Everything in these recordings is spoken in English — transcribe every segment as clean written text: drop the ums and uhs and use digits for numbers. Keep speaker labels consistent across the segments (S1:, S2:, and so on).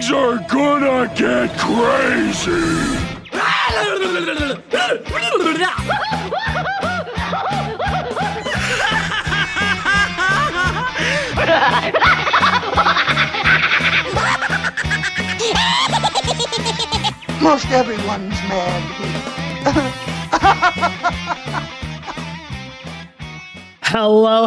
S1: Things are gonna get crazy.
S2: Most everyone's mad here.
S3: Hello,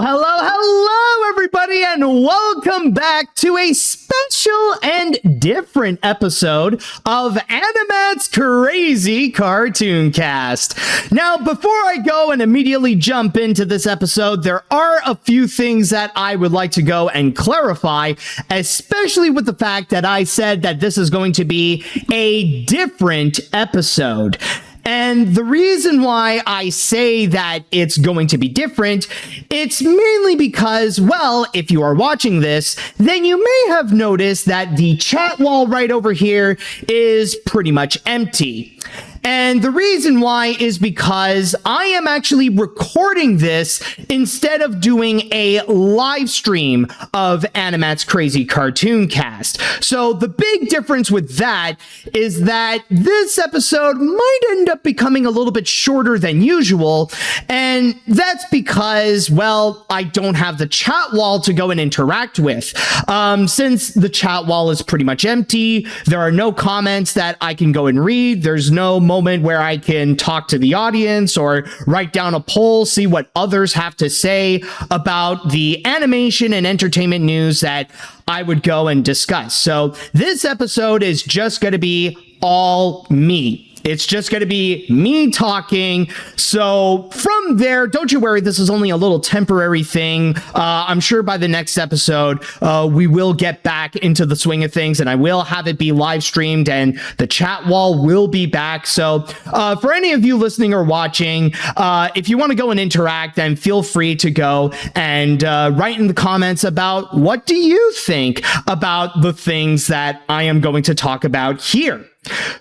S3: everybody, and welcome back to a special and different episode of AniMat's Crazy Cartoon Cast. Now, before I go and immediately jump into this episode, there are a few things that I would like to go and clarify, especially with the fact that I said that this is going to be a different episode. And the reason why I say that it's going to be different, it's mainly because, well, if you are watching this, then you may have noticed that the chat wall right over here is pretty much empty. And the reason why is because I am actually recording this instead of doing a live stream of AniMat's Crazy Cartoon Cast. So the big difference with that is that this episode might end up becoming a little bit shorter than usual. And that's because, well, I don't have the chat wall to go and interact with. Since the chat wall is pretty much empty, there are no comments that I can go and read. There's no moment where I can talk to the audience or write down a poll, see what others have to say about the animation and entertainment news that I would go and discuss. So this episode is just going to be all me. It's just going to be me talking. So from there, don't you worry, this is only a little temporary thing. I'm sure by the next episode, we will get back into the swing of things and I will have it be live streamed and the chat wall will be back. So for any of you listening or watching, if you want to go and interact, then feel free to go and write in the comments about what do you think about the things that I am going to talk about here.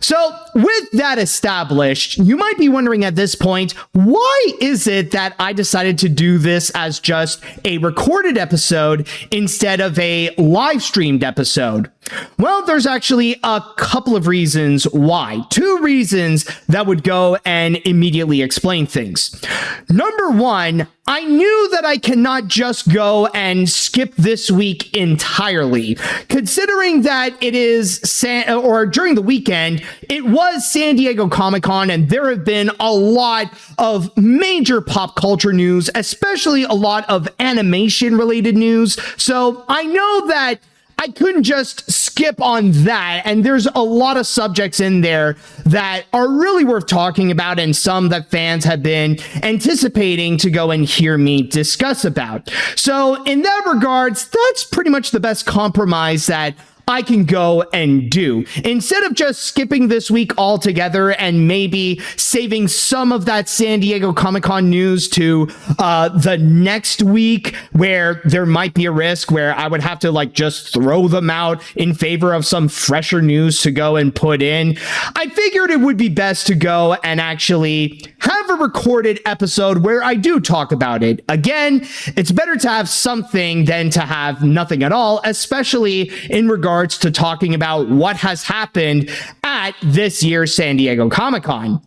S3: So with that established, you might be wondering at this point, why is it that I decided to do this as just a recorded episode instead of a live streamed episode? Well, there's actually a couple of reasons why. Two reasons that would go and immediately explain things. Number one, I knew that I cannot just go and skip this week entirely, considering that it is during the weekend, it was San Diego Comic-Con, and there have been a lot of major pop culture news, especially a lot of animation related news. So I know that I couldn't just skip on that, and there's a lot of subjects in there that are really worth talking about and some that fans have been anticipating to go and hear me discuss about. So in that regards, that's pretty much the best compromise that I can go and do. Instead of just skipping this week altogether and maybe saving some of that San Diego Comic-Con news to the next week, where there might be a risk where I would have to like just throw them out in favor of some fresher news to go and put in, I figured it would be best to go and actually have a recorded episode where I do talk about it. Again, it's better to have something than to have nothing at all, especially in regards to talking about what has happened at this year's San Diego Comic-Con.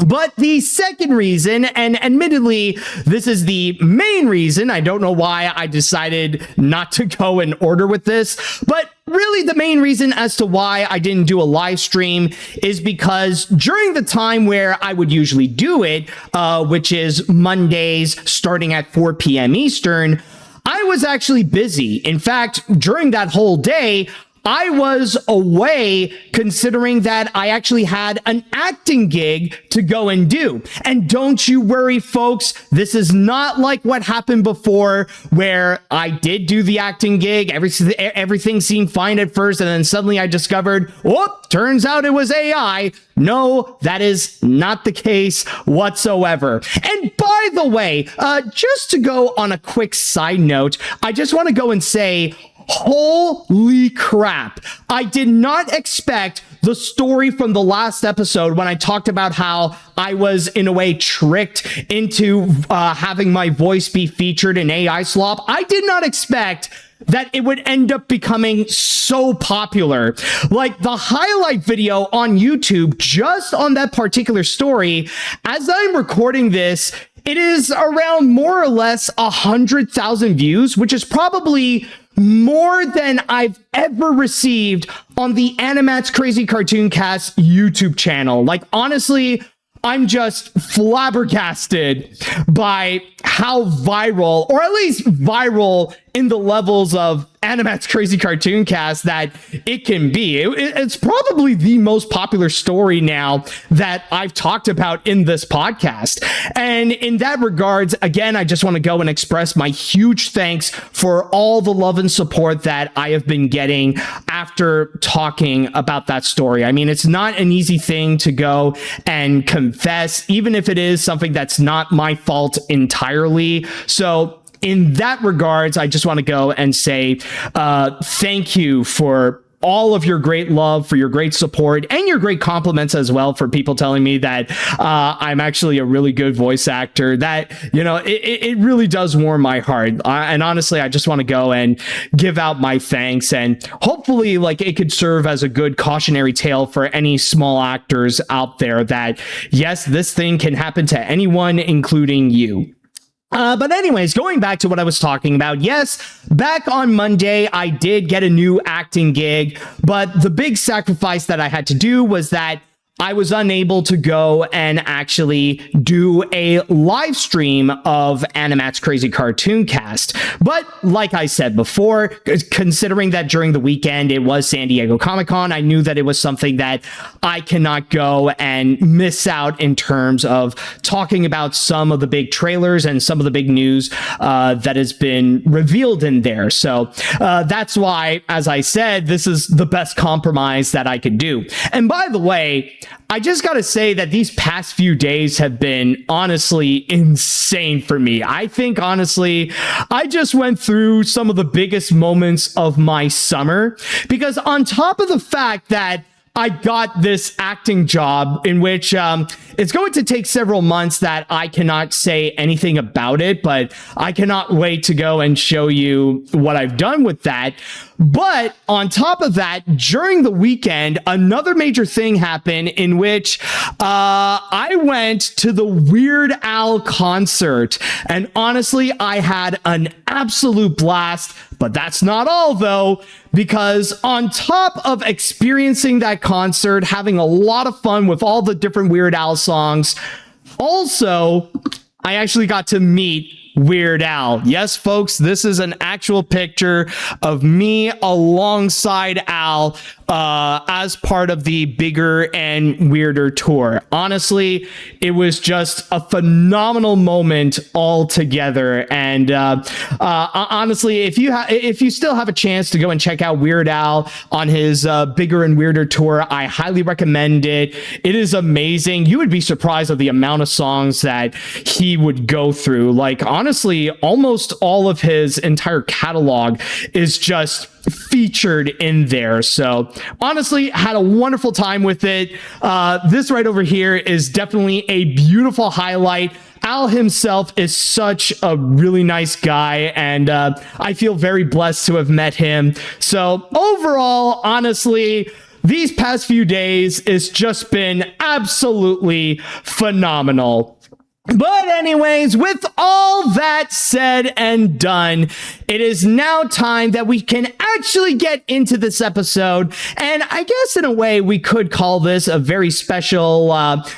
S3: But the second reason, and admittedly, this is the main reason, I don't know why I decided not to go in order with this, but really the main reason as to why I didn't do a live stream is because during the time where I would usually do it, which is Mondays starting at 4 p.m. Eastern, I was actually busy. In fact, during that whole day, I was away, considering that I actually had an acting gig to go and do. And don't you worry, folks, this is not like what happened before, where I did do the acting gig, everything seemed fine at first, and then suddenly I discovered, whoop, turns out it was AI. No, that is not the case whatsoever. And by the way, just to go on a quick side note, I just want to go and say, holy crap. I did not expect the story from the last episode when I talked about how I was in a way tricked into having my voice be featured in AI slop. I did not expect that it would end up becoming so popular. Like the highlight video on YouTube, just on that particular story, as I'm recording this, it is around more or less 100,000 views, which is probably more than I've ever received on the AniMat's Crazy Cartoon Cast YouTube channel. Like, honestly, I'm just flabbergasted by how viral, or at least viral in the levels of AniMat's Crazy Cartoon Cast, that it can be. It's probably the most popular story now that I've talked about in this podcast. And in that regards, again, I just want to go and express my huge thanks for all the love and support that I have been getting after talking about that story. I mean, it's not an easy thing to go and confess, even if it is something that's not my fault entirely. So in that regards, I just want to go and say thank you for all of your great love, for your great support, and your great compliments as well, for people telling me that I'm actually a really good voice actor. That, you know, it really does warm my heart. And honestly, I just want to go and give out my thanks, and hopefully, like, it could serve as a good cautionary tale for any small actors out there that, yes, this thing can happen to anyone, including you. But anyways, going back to what I was talking about, yes, back on Monday, I did get a new acting gig, but the big sacrifice that I had to do was that I was unable to go and actually do a live stream of AniMat's Crazy Cartoon Cast. But like I said before, considering that during the weekend it was San Diego Comic-Con, I knew that it was something that I cannot go and miss out in terms of talking about some of the big trailers and some of the big news that has been revealed in there. So that's why, as I said, this is the best compromise that I could do. And by the way, I just got to say that these past few days have been honestly insane for me. I think, honestly, I just went through some of the biggest moments of my summer, because on top of the fact that I got this acting job in which it's going to take several months that I cannot say anything about it, but I cannot wait to go and show you what I've done with that. But on top of that, during the weekend, another major thing happened in which I went to the Weird Al concert. And honestly, I had an absolute blast. But that's not all, though, because on top of experiencing that concert, having a lot of fun with all the different Weird Al songs, also, I actually got to meet Weird Al. Yes, folks, this is an actual picture of me alongside Al as part of the Bigger and Weirder tour. Honestly, it was just a phenomenal moment altogether. And honestly, if you still have a chance to go and check out Weird Al on his Bigger and Weirder tour, I highly recommend it. It is amazing. You would be surprised at the amount of songs that he would go through. Like, honestly, almost all of his entire catalog is just featured in there. So honestly, had a wonderful time with it. This right over here is definitely a beautiful highlight. Al himself is such a really nice guy, and I feel very blessed to have met him. So overall, honestly, these past few days has just been absolutely phenomenal. But anyways, with all that said and done, it is now time that we can actually get into this episode. And I guess in a way we could call this a very special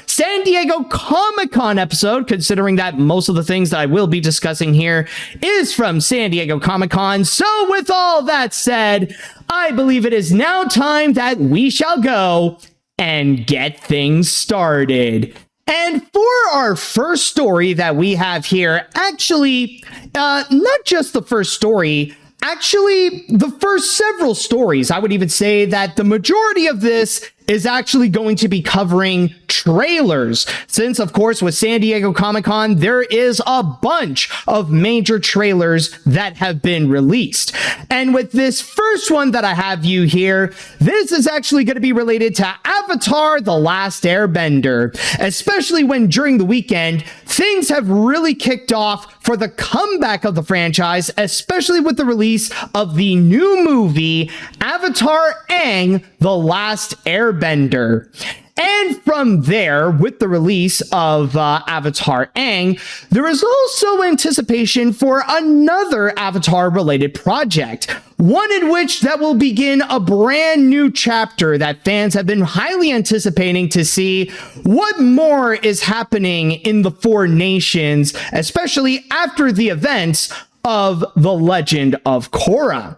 S3: San Diego Comic-Con episode, considering that most of the things that I will be discussing here is from San Diego Comic-Con. So with all that said, I believe it is now time that we shall go and get things started. And for our first story that we have here, actually, not just the first story, actually the first several stories. I would even say that the majority of this is actually going to be covering trailers. Since, of course, with San Diego Comic-Con, there is a bunch of major trailers that have been released. And with this first one that I have you here, this is actually going to be related to Avatar: The Last Airbender, especially when during the weekend, things have really kicked off for the comeback of the franchise, especially with the release of the new movie, Avatar Aang: The Last Airbender. And from there, with the release of Avatar Aang, there is also anticipation for another Avatar-related project, one in which that will begin a brand new chapter that fans have been highly anticipating to see what more is happening in the Four Nations, especially after the events of The Legend of Korra.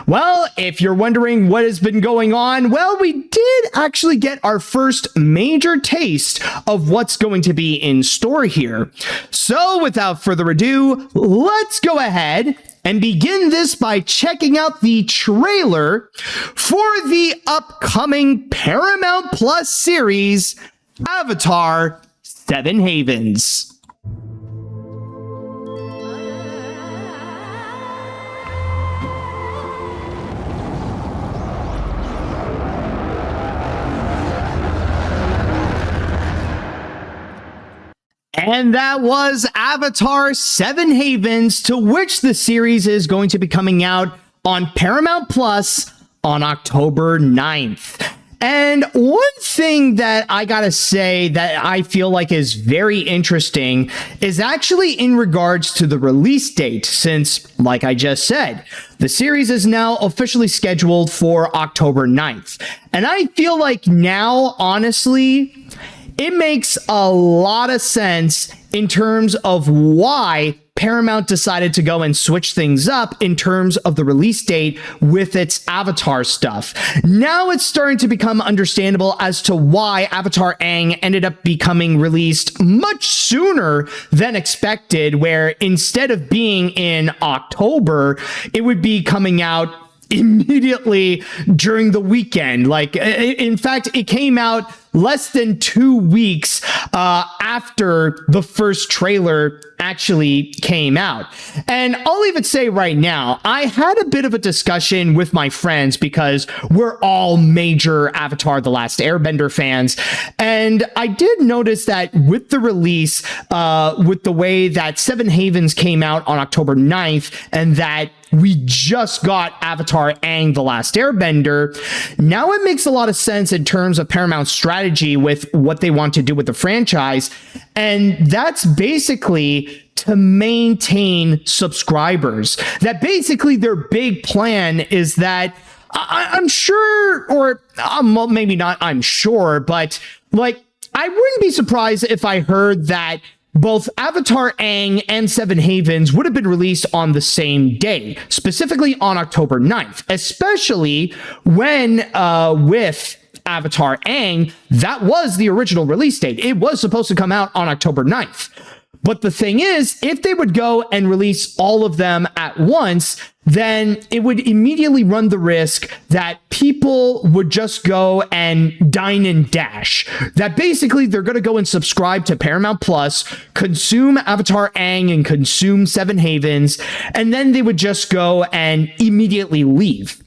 S3: Well, if you're wondering what has been going on, well, we did actually get our first major taste of what's going to be in store here. So without further ado, let's go ahead and begin this by checking out the trailer for the upcoming Paramount Plus series, Avatar: Seven Havens. And that was Avatar: Seven Havens, to which the series is going to be coming out on Paramount Plus on October 9th. And one thing that I gotta say that I feel like is very interesting is actually in regards to the release date, since, like I just said, the series is now officially scheduled for October 9th. And I feel like now, honestly, it makes a lot of sense in terms of why Paramount decided to go and switch things up in terms of the release date with its Avatar stuff. Now it's starting to become understandable as to why Avatar Aang ended up becoming released much sooner than expected, where instead of being in October, it would be coming out immediately during the weekend. Like, in fact, it came out less than 2 weeks after the first trailer actually came out. And I'll even say right now, I had a bit of a discussion with my friends because we're all major Avatar: The Last Airbender fans. And I did notice that with the release, with the way that Seven Havens came out on October 9th, and that we just got Avatar Aang: The Last Airbender, now it makes a lot of sense in terms of Paramount's strategy with what they want to do with the franchise. And that's basically to maintain subscribers. That basically their big plan is that I'm sure, or well, maybe not I'm sure, but like, I wouldn't be surprised if I heard that both Avatar Aang and Seven Havens would have been released on the same day, specifically on October 9th, especially when with Avatar Aang, that was the original release date. It was supposed to come out on October 9th. But the thing is, if they would go and release all of them at once, then it would immediately run the risk that people would just go and dine and dash. That basically they're going to go and subscribe to Paramount Plus, consume Avatar Aang and consume Seven Havens, and then they would just go and immediately leave.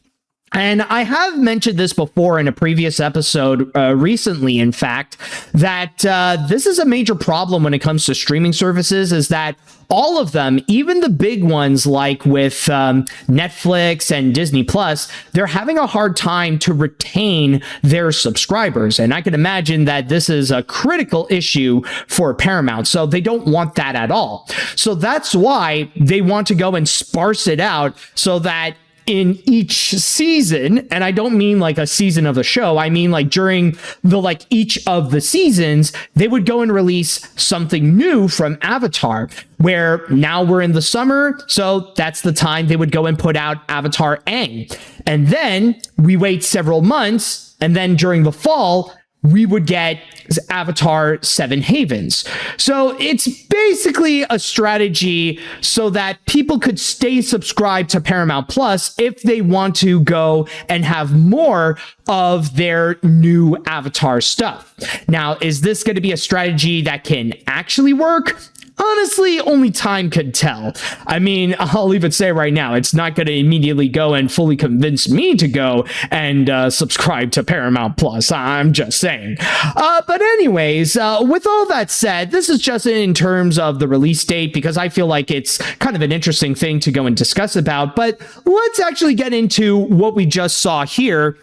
S3: And I have mentioned this before in a previous episode, recently, in fact, that this is a major problem when it comes to streaming services, is that all of them, even the big ones like with Netflix and Disney Plus, they're having a hard time to retain their subscribers. And I can imagine that this is a critical issue for Paramount. So they don't want that at all. So that's why they want to go and sparse it out so that in each season, and I don't mean like a season of the show, I mean like during the each of the seasons, they would go and release something new from Avatar, where now we're in the summer, so that's the time they would go and put out Avatar Aang. And then we wait several months, and then during the fall, we would get Avatar Seven Havens. So it's basically a strategy so that people could stay subscribed to Paramount Plus if they want to go and have more of their new Avatar stuff. Now, is this going to be a strategy that can actually work? Honestly, only time could tell. I mean, I'll even say right now, it's not going to immediately go and fully convince me to go and subscribe to Paramount Plus. I'm just saying. But anyways, with all that said, this is just in terms of the release date, because I feel like it's kind of an interesting thing to go and discuss about. But let's actually get into what we just saw here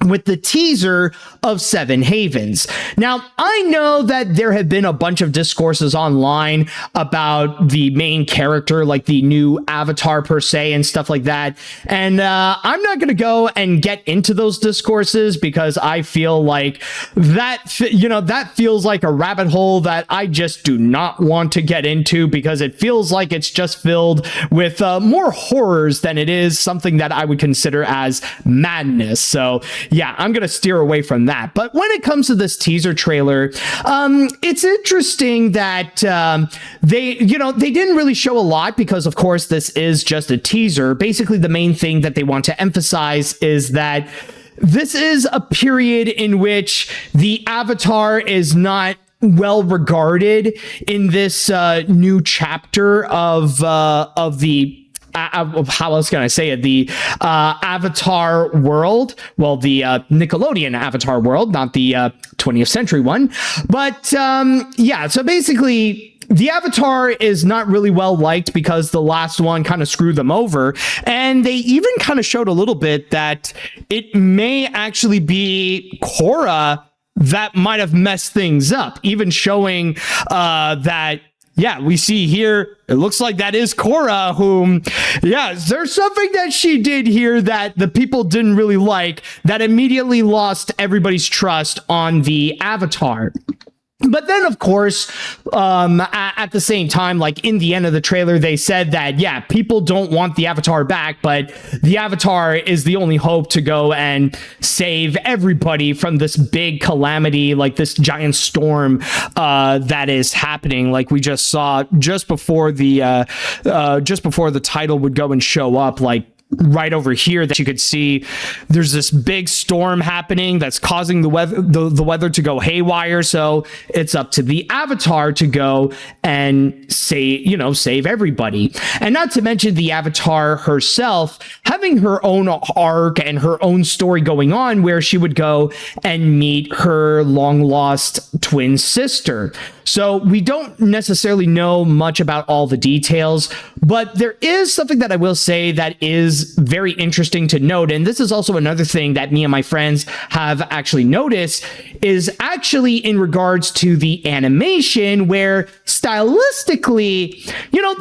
S3: with the teaser of Seven Havens. Now, I know that there have been a bunch of discourses online about the main character, like the new Avatar per se and stuff like that. And I'm not going to go and get into those discourses because I feel like that feels like a rabbit hole that I just do not want to get into, because it feels like it's just filled with more horrors than it is something that I would consider as madness. So yeah, I'm going to steer away from that. But when it comes to this teaser trailer, it's interesting that they didn't really show a lot because, of course, this is just a teaser. Basically, the main thing that they want to emphasize is that this is a period in which the Avatar is not well regarded in this new chapter of the how else can I say it? The Avatar world. Well, the Nickelodeon Avatar world, not the 20th century one. But yeah, so basically, the Avatar is not really well liked because the last one kind of screwed them over. And they even kind of showed a little bit that it may actually be Korra that might have messed things up, even showing that. Yeah, we see here, it looks like that is Korra, whom, yeah, there's something that she did here that the people didn't really like, that immediately lost everybody's trust on the Avatar. But then, of course, at the same time, like in the end of the trailer, they said that, yeah, people don't want the Avatar back, but the Avatar is the only hope to go and save everybody from this big calamity, like this giant storm that is happening. Like we just saw just before the title would go and show up, like right over here, that you could see there's this big storm happening that's causing the weather to go haywire. So it's up to the Avatar to go and save everybody. And not to mention the Avatar herself having her own arc and her own story going on, where she would go and meet her long lost twin sister. So we don't necessarily know much about all the details, but there is something that I will say that is very interesting to note. And this is also another thing that me and my friends have actually noticed, is actually in regards to the animation, where stylistically,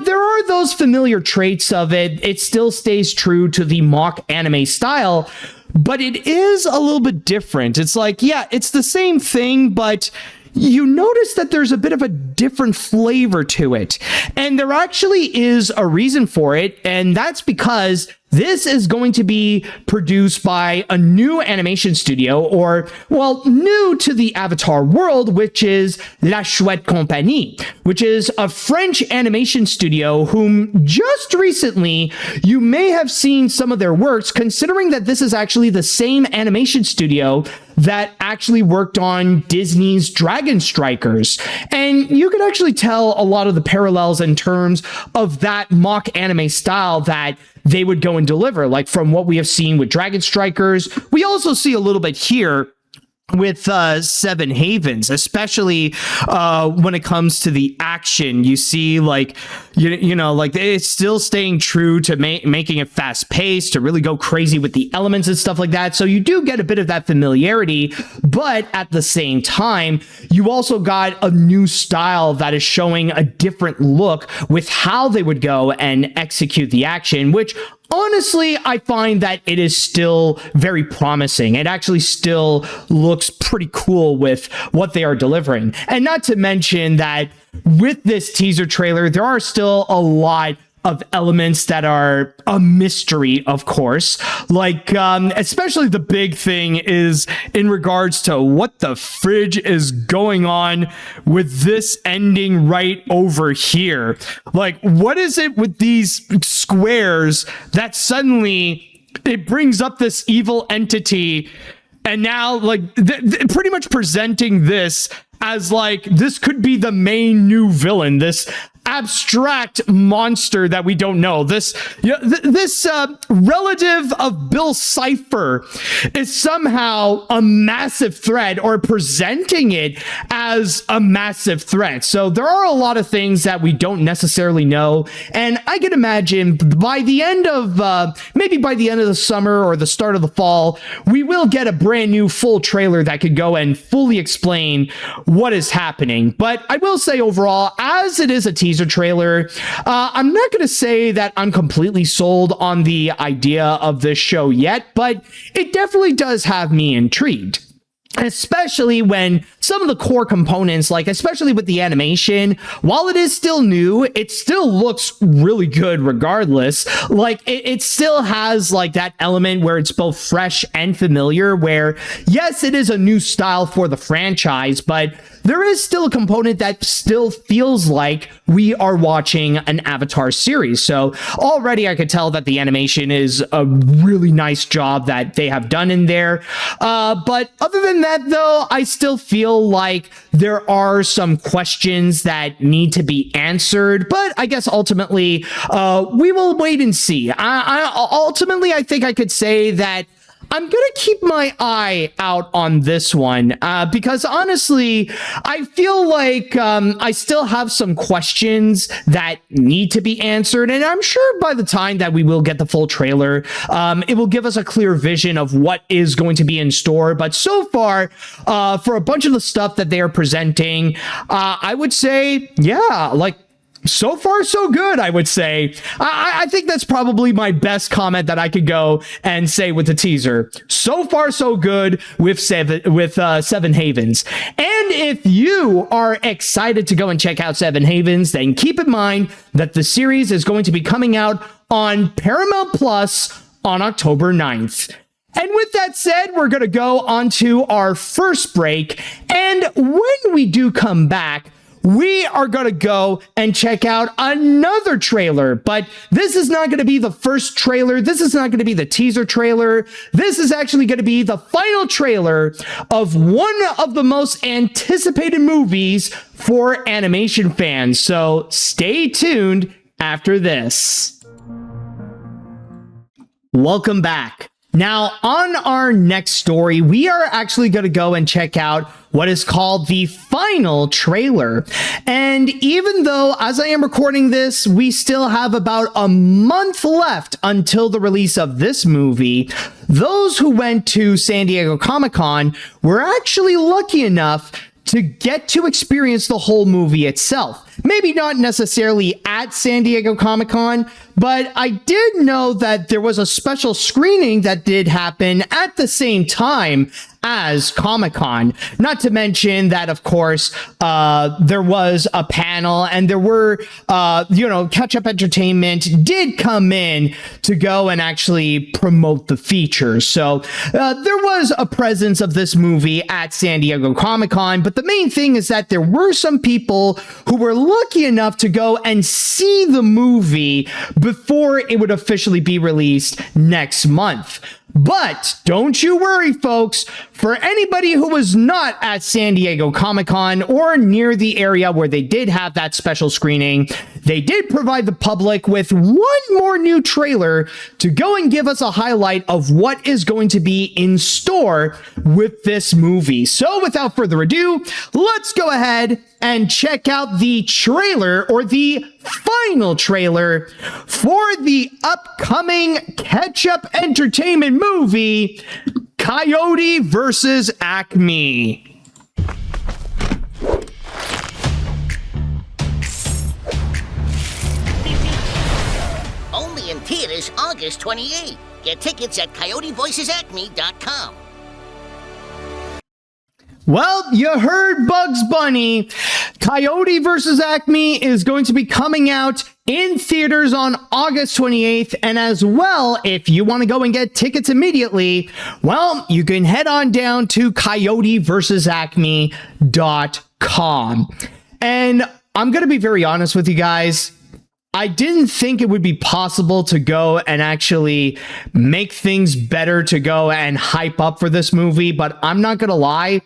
S3: there are those familiar traits of it. It still stays true to the mock anime style, but it is a little bit different. It's like, yeah, it's the same thing, but you notice that there's a bit of a different flavor to it. And there actually is a reason for it, and that's because this is going to be produced by a new animation studio, or, well, new to the Avatar world, which is La Chouette Compagnie, which is a French animation studio whom just recently you may have seen some of their works, considering that this is actually the same animation studio that actually worked on Disney's Dragon Strikers. And you could actually tell a lot of the parallels in terms of that mock anime style that they would go and deliver, like from what we have seen with Dragon Strikers. We also see a little bit here with Seven Havens, especially when it comes to the action. You see, like, like it's still staying true to making it fast paced, to really go crazy with the elements and stuff like that. So you do get a bit of that familiarity, but at the same time, you also got a new style that is showing a different look with how they would go and execute the action, which honestly, I find that it is still very promising. It actually still looks pretty cool with what they are delivering. And not to mention that with this teaser trailer, there are still a lot of elements that are a mystery, of course. Like, especially the big thing is in regards to what the fridge is going on with this ending right over here. Like, what is it with these squares that suddenly it brings up this evil entity, and now like pretty much presenting this as like this could be the main new villain, this abstract monster that we don't know. This relative of Bill Cipher is somehow a massive threat, or presenting it as a massive threat. So there are a lot of things that we don't necessarily know, and I can imagine by the end of maybe by the end of the summer or the start of the fall, we will get a brand new full trailer that could go and fully explain what is happening. But I will say overall, as it is a teaser trailer, I'm not going to say that I'm completely sold on the idea of this show yet, but it definitely does have me intrigued. Especially when some of the core components, like especially with the animation, while it is still new, it still looks really good regardless. Like it still has like that element where it's both fresh and familiar, where yes, it is a new style for the franchise, but there is still a component that still feels like we are watching an Avatar series. So already I could tell that the animation is a really nice job that they have done in there. But other than that, though, I still feel like there are some questions that need to be answered. But I guess ultimately, we will wait and see. Ultimately, I think I could say that I'm going to keep my eye out on this one because honestly, I feel like I still have some questions that need to be answered. And I'm sure by the time that we will get the full trailer, it will give us a clear vision of what is going to be in store. But so far, for a bunch of the stuff that they are presenting, I would say, yeah, like, so far, so good, I would say. I think that's probably my best comment that I could go and say with the teaser. So far, so good with Seven Havens. And if you are excited to go and check out Seven Havens, then keep in mind that the series is going to be coming out on Paramount Plus on October 9th. And with that said, we're going to go on to our first break. And when we do come back, we are going to go and check out another trailer, but this is not going to be the first trailer. This is not going to be the teaser trailer. This is actually going to be the final trailer of one of the most anticipated movies for animation fans. So stay tuned after this. Welcome back. Now, on our next story, we are actually going to go and check out what is called the final trailer. And even though, as I am recording this, we still have about a month left until the release of this movie, those who went to San Diego Comic-Con were actually lucky enough to get to experience the whole movie itself. Maybe not necessarily at San Diego Comic-Con, but I did know that there was a special screening that did happen at the same time as Comic-Con. Not to mention that, of course, there was a panel and there were, Ketchup Entertainment did come in to go and actually promote the features. So there was a presence of this movie at San Diego Comic-Con, but the main thing is that there were some people who were lucky enough to go and see the movie before it would officially be released next month. But don't you worry, folks. For anybody who was not at San Diego Comic-Con or near the area where they did have that special screening, they did provide the public with one more new trailer to go and give us a highlight of what is going to be in store with this movie. So without further ado, let's go ahead and check out the trailer, or the final trailer, for the upcoming Ketchup Entertainment movie, Coyote versus ACME.
S4: Only in theaters August 28th. Get tickets at coyotevoicesacme.com.
S3: Well, you heard Bugs Bunny. Coyote versus ACME is going to be coming out in theaters on August 28th. And as well, if you want to go and get tickets immediately, well, you can head on down to coyoteversusacme.com. And I'm going to be very honest with you guys. I didn't think it would be possible to go and actually make things better to go and hype up for this movie, but I'm not going to lie.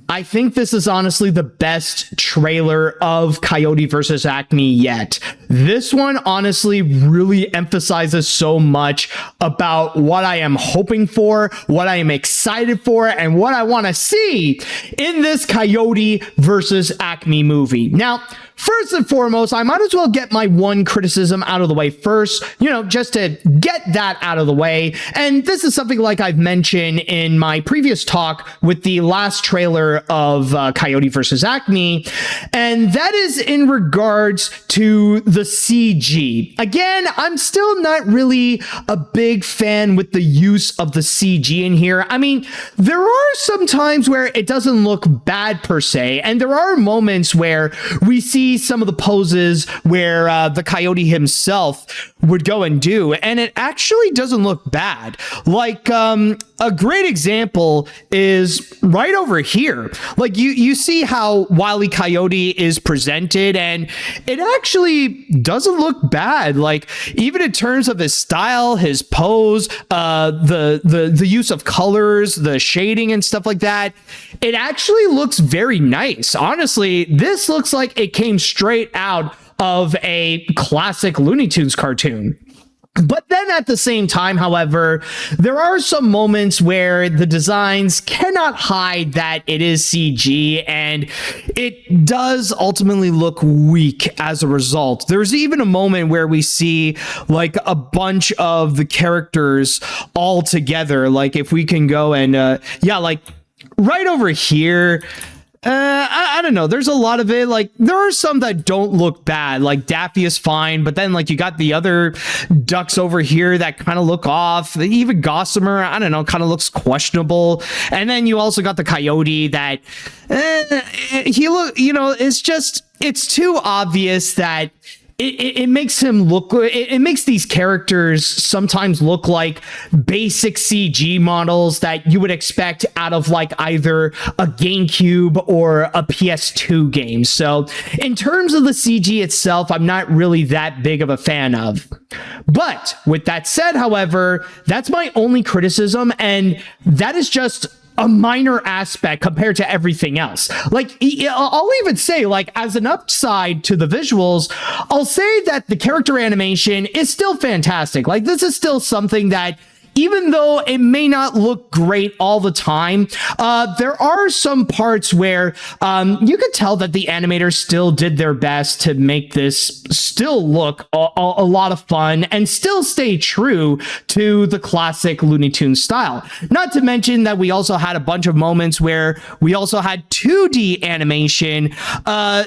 S3: I think this is honestly the best trailer of Coyote versus Acme yet. This one honestly really emphasizes so much about what I am hoping for, what I am excited for, and what I want to see in this Coyote versus Acme movie. Now, first and foremost, I might as well get my one criticism out of the way first, just to get that out of the way. And this is something like I've mentioned in my previous talk with the last trailer of Coyote versus Acme, and that is in regards to the CG. Again, I'm still not really a big fan with the use of the CG in here. I mean, there are some times where it doesn't look bad per se, and there are moments where we see some of the poses where the Coyote himself would go and do, and it actually doesn't look bad. Like, a great example is right over here. Like, you see how Wile E. Coyote is presented, and it actually doesn't look bad. Like, even in terms of his style, his pose, the use of colors, the shading and stuff like that, it actually looks very nice. Honestly, this looks like it came straight out of a classic Looney Tunes cartoon. But then at the same time, however, there are some moments where the designs cannot hide that it is CG, and it does ultimately look weak as a result. There's even a moment where we see like a bunch of the characters all together. Like, if we can go and, like right over here, I don't know. There's a lot of it. Like, there are some that don't look bad. Like, Daffy is fine, but then like you got the other ducks over here that kind of look off. Even Gossamer, I don't know, kind of looks questionable. And then you also got the Coyote that it's too obvious that it makes him look, it makes these characters sometimes look like basic CG models that you would expect out of like either a GameCube or a PS2 game. So in terms of the CG itself, I'm not really that big of a fan of. But with that said, however, that's my only criticism, and that is just a minor aspect compared to everything else. Like, I'll even say, like, as an upside to the visuals, I'll say that the character animation is still fantastic. Like, this is still something that, even though it may not look great all the time, there are some parts where you could tell that the animators still did their best to make this still look a lot of fun and still stay true to the classic Looney Tunes style. Not to mention that we also had a bunch of moments where we also had 2D animation,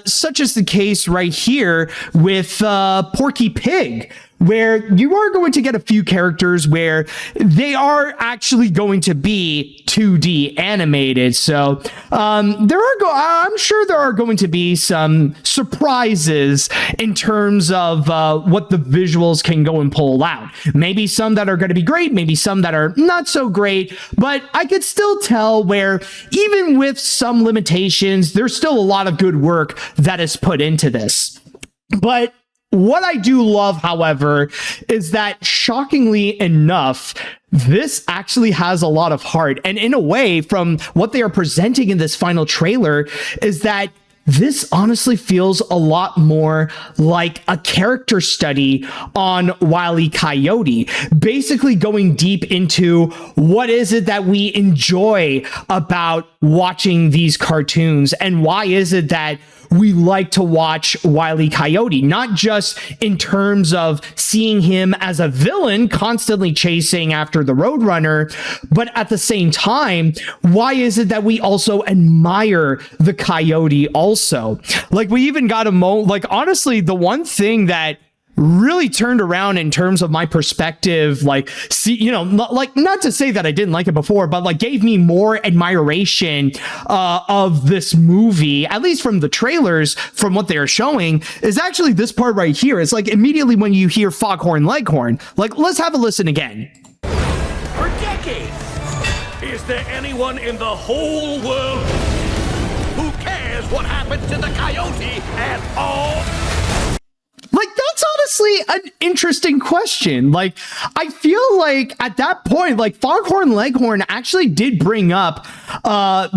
S3: such as the case right here with Porky Pig, where you are going to get a few characters where they are actually going to be 2D animated. So I'm sure there are going to be some surprises in terms of what the visuals can go and pull out. Maybe some that are going to be great, maybe some that are not so great, but I could still tell where even with some limitations, there's still a lot of good work that is put into this. But what I do love, however, is that shockingly enough, this actually has a lot of heart. And in a way, from what they are presenting in this final trailer, is that this honestly feels a lot more like a character study on Wile E. Coyote, basically going deep into what is it that we enjoy about watching these cartoons, and why is it that we like to watch Wile E. Coyote, not just in terms of seeing him as a villain constantly chasing after the Roadrunner, but at the same time, why is it that we also admire the Coyote also? Like, we even got a like, honestly, the one thing that really turned around in terms of my perspective. Like, see, you know, like, not to say that I didn't like it before, but like gave me more admiration of this movie, at least from the trailers, from what they are showing, is actually this part right here. It's like immediately when you hear Foghorn Leghorn. Like, let's have a listen again.
S1: For decades, is there anyone in the whole world who cares what happened to the coyote at all?
S3: Like, that's honestly an interesting question. Like, I feel like at that point, like, Foghorn Leghorn actually did bring up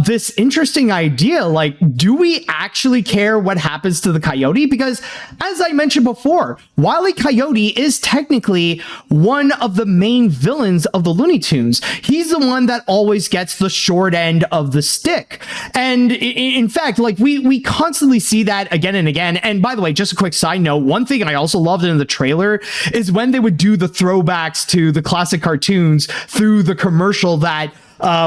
S3: this interesting idea. Like, do we actually care what happens to the coyote? Because, as I mentioned before, Wile E. Coyote is technically one of the main villains of the Looney Tunes. He's the one that always gets the short end of the stick. And in fact, like, we constantly see that again and again. And by the way, just a quick side note, one thing I also loved in the trailer is when they would do the throwbacks to the classic cartoons through the commercial that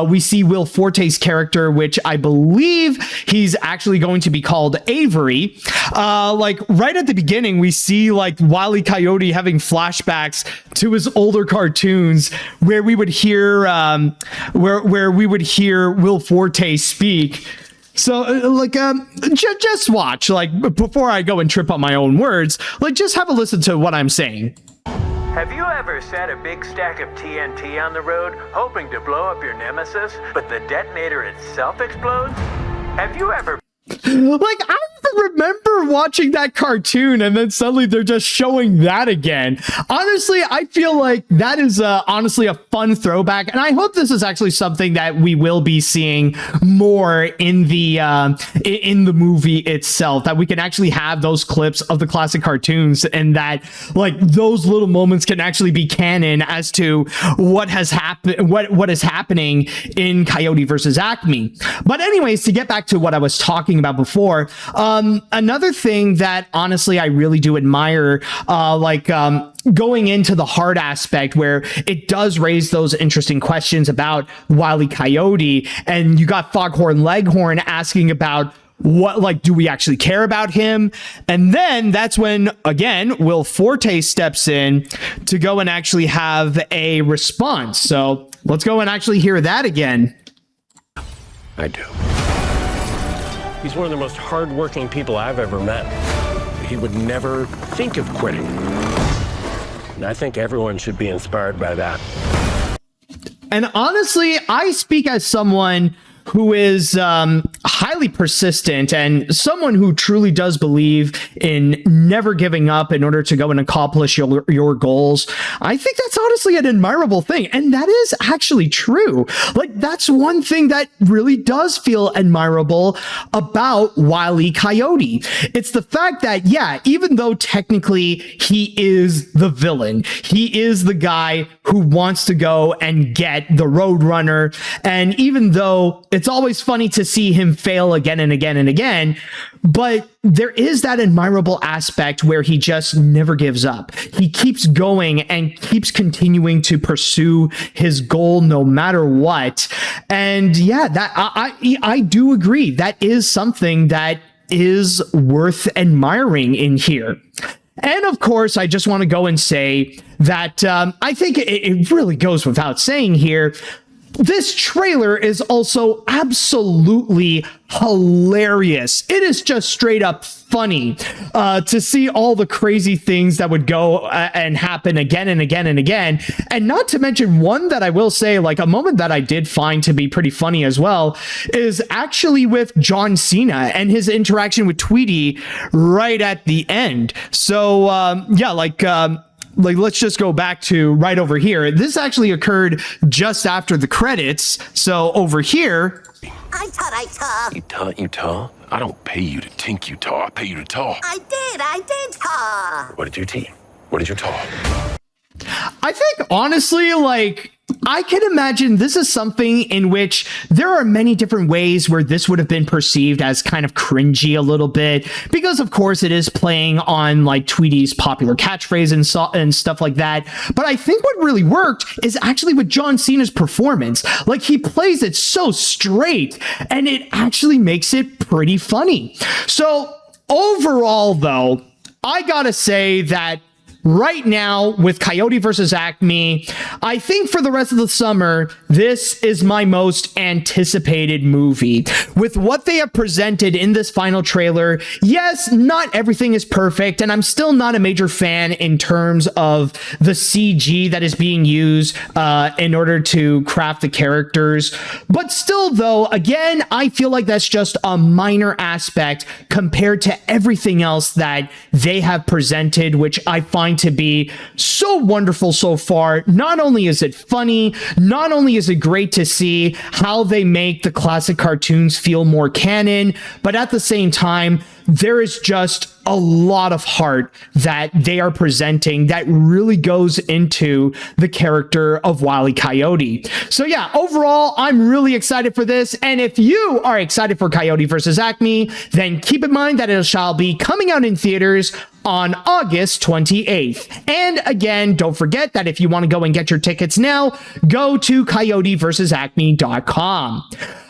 S3: we see Will Forte's character, which I believe he's actually going to be called Avery. Like right at the beginning, we see like Wile E. Coyote having flashbacks to his older cartoons where we would hear where we would hear Will Forte speak. So, like, just watch, like, before I go and trip on my own words, like, just have a listen to what I'm saying.
S5: Have you ever set a big stack of TNT on the road, hoping to blow up your nemesis, but the detonator itself explodes? Have you ever...
S3: Like, I remember watching that cartoon and then suddenly they're just showing that again. Honestly, I feel like that is honestly a fun throwback, and I hope this is actually something that we will be seeing more in the movie itself, that we can actually have those clips of the classic cartoons and that like those little moments can actually be canon as to what has happened, what is happening in Coyote versus Acme. But anyways, to get back to what I was talking about before, another thing that honestly I really do admire, going into the hard aspect where it does raise those interesting questions about Wile E. Coyote, and you got Foghorn Leghorn asking about what, like, do we actually care about him? And then that's when, again, Will Forte steps in to go and actually have a response. So let's go and actually hear that again.
S6: I do. He's one of the most hardworking people I've ever met. He would never think of quitting. And I think everyone should be inspired by that.
S3: And honestly, I speak as someone who is highly persistent and someone who truly does believe in never giving up in order to go and accomplish your goals. I think that's honestly an admirable thing. And that is actually true. Like, that's one thing that really does feel admirable about Wile E. Coyote. It's the fact that, yeah, even though technically he is the villain, he is the guy who wants to go and get the Roadrunner. And even though it's always funny to see him fail again and again and again, but there is that admirable aspect where he just never gives up. He keeps going and keeps continuing to pursue his goal no matter what. And yeah, that I do agree. That is something that is worth admiring in here. And of course, I just want to go and say that I think it really goes without saying here, this trailer is also absolutely hilarious. It is just straight up funny to see all the crazy things that would go and happen again and again and again. And not to mention one that I will say, like a moment that I did find to be pretty funny as well, is actually with John Cena and his interaction with Tweety right at the end. So yeah, like let's just go back to right over here. This actually occurred just after the credits. So over here.
S4: I taught.
S6: You taught? I don't pay you to think you taught. I pay you to talk.
S4: I did taught.
S6: What did you teach? What did you talk?
S3: I think honestly, like, I can imagine this is something in which there are many different ways where this would have been perceived as kind of cringy a little bit, because of course it is playing on like Tweety's popular catchphrase and stuff like that. But I think what really worked is actually with John Cena's performance. Like, he plays it so straight and it actually makes it pretty funny. So overall though, I gotta say that right now with Coyote versus Acme, I think for the rest of the summer, this is my most anticipated movie. With what they have presented in this final trailer, yes, not everything is perfect, and I'm still not a major fan in terms of the CG that is being used in order to craft the characters. But still, though, again, I feel like that's just a minor aspect compared to everything else that they have presented, which I find to be so wonderful so far. Not only is it funny, not only is it great to see how they make the classic cartoons feel more canon, but at the same time, there is just a lot of heart that they are presenting that really goes into the character of Wile E. Coyote. So yeah, overall, I'm really excited for this. And if you are excited for Coyote versus Acme, then keep in mind that it shall be coming out in theaters on August 28th. And again, don't forget that if you want to go and get your tickets now, go to coyoteversusacme.com.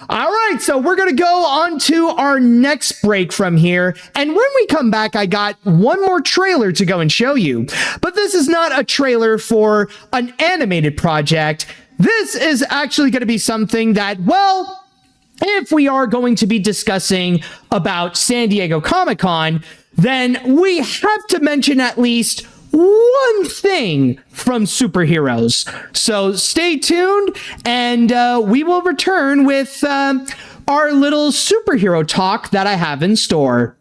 S3: All right, so we're going to go on to our next break from here. And when we come back, I got one more trailer to go and show you. But this is not a trailer for an animated project. This is actually going to be something that, well, if we are going to be discussing about San Diego Comic-Con, then we have to mention at least one thing from superheroes. So stay tuned, and we will return with our little superhero talk that I have in store.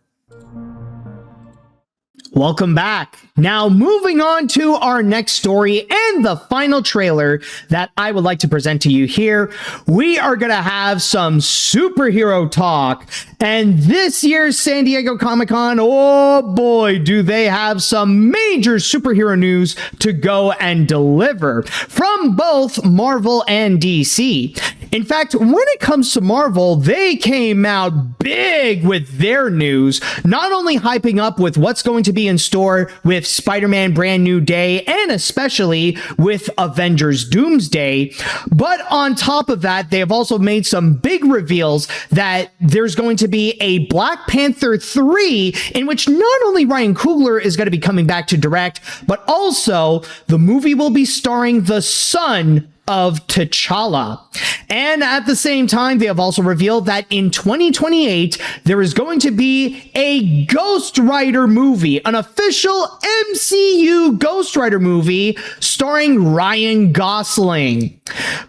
S3: Welcome back. Now, moving on to our next story and the final trailer that I would like to present to you here, we are going to have some superhero talk. And this year's San Diego Comic-Con, oh boy, do they have some major superhero news to go and deliver from both Marvel and DC. In fact, when it comes to Marvel, they came out big with their news, not only hyping up with what's going to be in store with Spider-Man Brand New Day, and especially with Avengers Doomsday, but on top of that, they have also made some big reveals that there's going to be a Black Panther 3, in which not only Ryan Coogler is going to be coming back to direct, but also the movie will be starring the son of T'Challa. And at the same time, they have also revealed that in 2028, there is going to be a Ghost Rider movie, an official MCU Ghost Rider movie starring Ryan Gosling.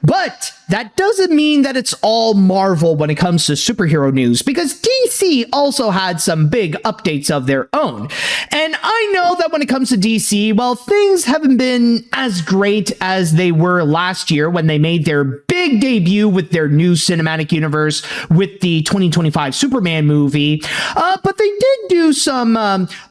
S3: But that doesn't mean that it's all Marvel when it comes to superhero news, because DC also had some big updates of their own. And I know that when it comes to DC, well, things haven't been as great as they were last year when they made their big debut with their new cinematic universe with the 2025 Superman movie. But they did do some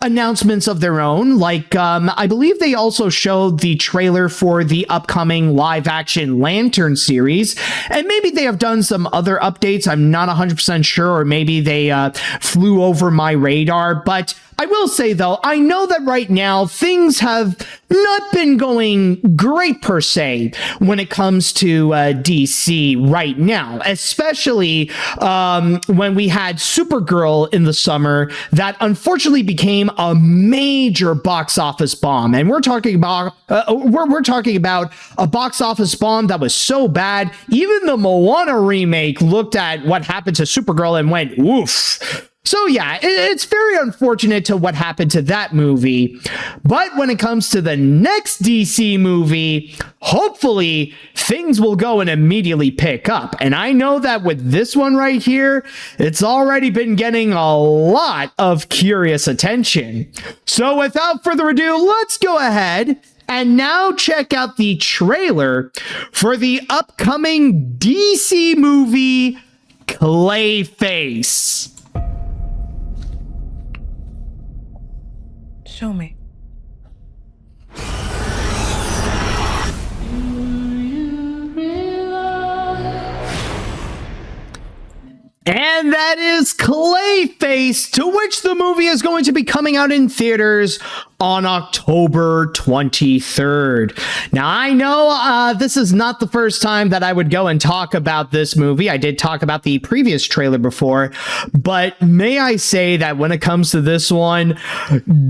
S3: announcements of their own, like I believe they also showed the trailer for the upcoming live action Lantern series. And maybe they have done some other updates. I'm not 100% sure, or maybe they flew over my radar. But I will say, though, I know that right now things have not been going great per se when it comes to DC right now, especially when we had Supergirl in the summer that unfortunately became a major box office bomb. And we're talking about we're talking about a box office bomb that was so bad, even the Moana remake looked at what happened to Supergirl and went, oof. So yeah, it's very unfortunate to what happened to that movie. But when it comes to the next DC movie, hopefully things will go and immediately pick up. And I know that with this one right here, it's already been getting a lot of curious attention. So without further ado, let's go ahead and now check out the trailer for the upcoming DC movie, Clayface.
S7: Show me.
S3: And that is Clayface, to which the movie is going to be coming out in theaters on October 23rd. Now, I know this is not the first time that I would go and talk about this movie. I did talk about the previous trailer before, but may I say that when it comes to this one,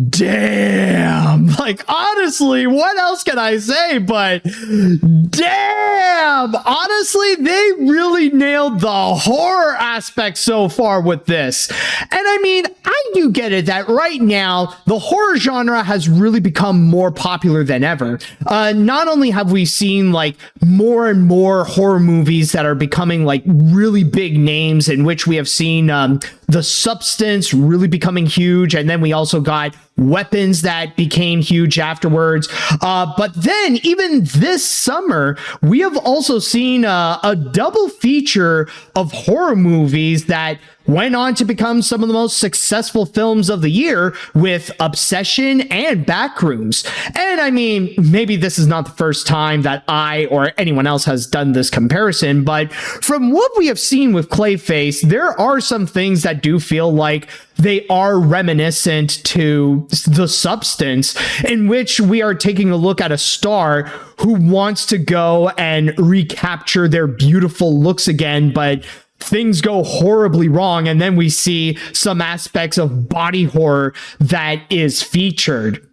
S3: damn, like, honestly, what else can I say? But damn, honestly, they really nailed the horror aspect so far with this. And I mean, I do get it that right now, the horror genre has really become more popular than ever. Not only have we seen like more and more horror movies that are becoming like really big names, in which we have seen The Substance really becoming huge, and then we also got Weapons that became huge afterwards. But then even this summer, we have also seen a double feature of horror movies that went on to become some of the most successful films of the year, with Obsession and Backrooms. And I mean, maybe this is not the first time that I or anyone else has done this comparison, but from what we have seen with Clayface, there are some things that do feel like they are reminiscent to The Substance, in which we are taking a look at a star who wants to go and recapture their beautiful looks again, but things go horribly wrong, and then we see some aspects of body horror that is featured.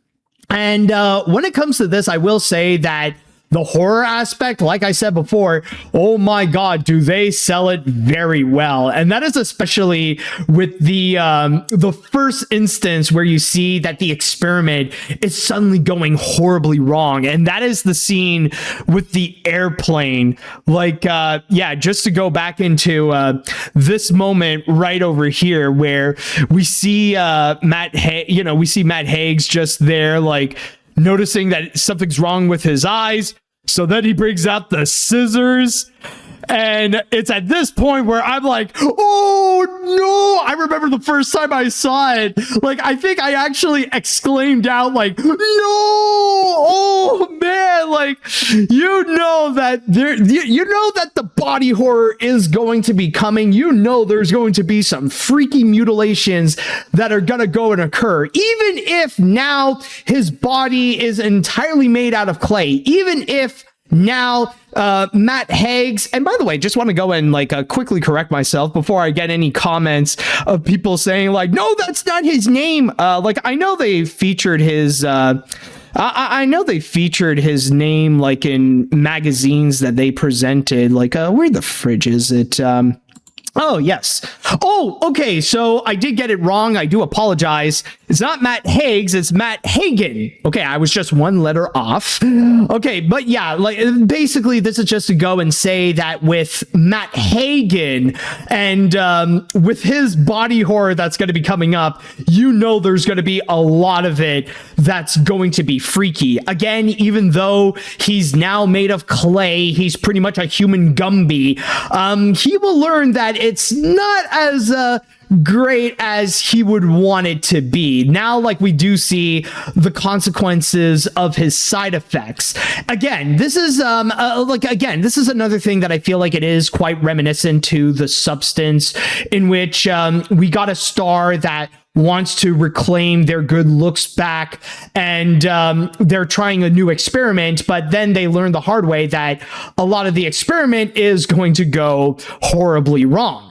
S3: And when it comes to this, I will say that the horror aspect, like I said before, oh my God, do they sell it very well. And that is especially with the first instance where you see that the experiment is suddenly going horribly wrong. And that is the scene with the airplane. Like, yeah, just to go back into this moment right over here where we see Matt Haig's just there, like, noticing that something's wrong with his eyes. So then he brings out the scissors. And it's at this point where I'm like, oh no, I remember the first time I saw it. Like, I think I actually exclaimed out like, no, oh man, like, you know that the body horror is going to be coming. You know, there's going to be some freaky mutilations that are going to go and occur. Even if now his body is entirely made out of clay, even if now Matt Haig's, and by the way, just want to go and like quickly correct myself before I get any comments of people saying like, no, that's not his name. Like, I know they featured his I know they featured his name like in magazines that they presented, like where the fridge is it? Oh, yes. Oh, okay. So I did get it wrong. I do apologize. It's not Matt Haig's, it's Matt Hagen. Okay, I was just one letter off. Okay, but yeah, like basically this is just to go and say that with Matt Hagen and with his body horror that's going to be coming up, you know there's going to be a lot of it that's going to be freaky. Again, even though he's now made of clay, he's pretty much a human Gumby. He will learn that it's not as great as he would want it to be. Now, like, we do see the consequences of his side effects. Again, this is this is another thing that I feel like it is quite reminiscent to The Substance, in which we got a star that wants to reclaim their good looks back, and they're trying a new experiment, but then they learn the hard way that a lot of the experiment is going to go horribly wrong.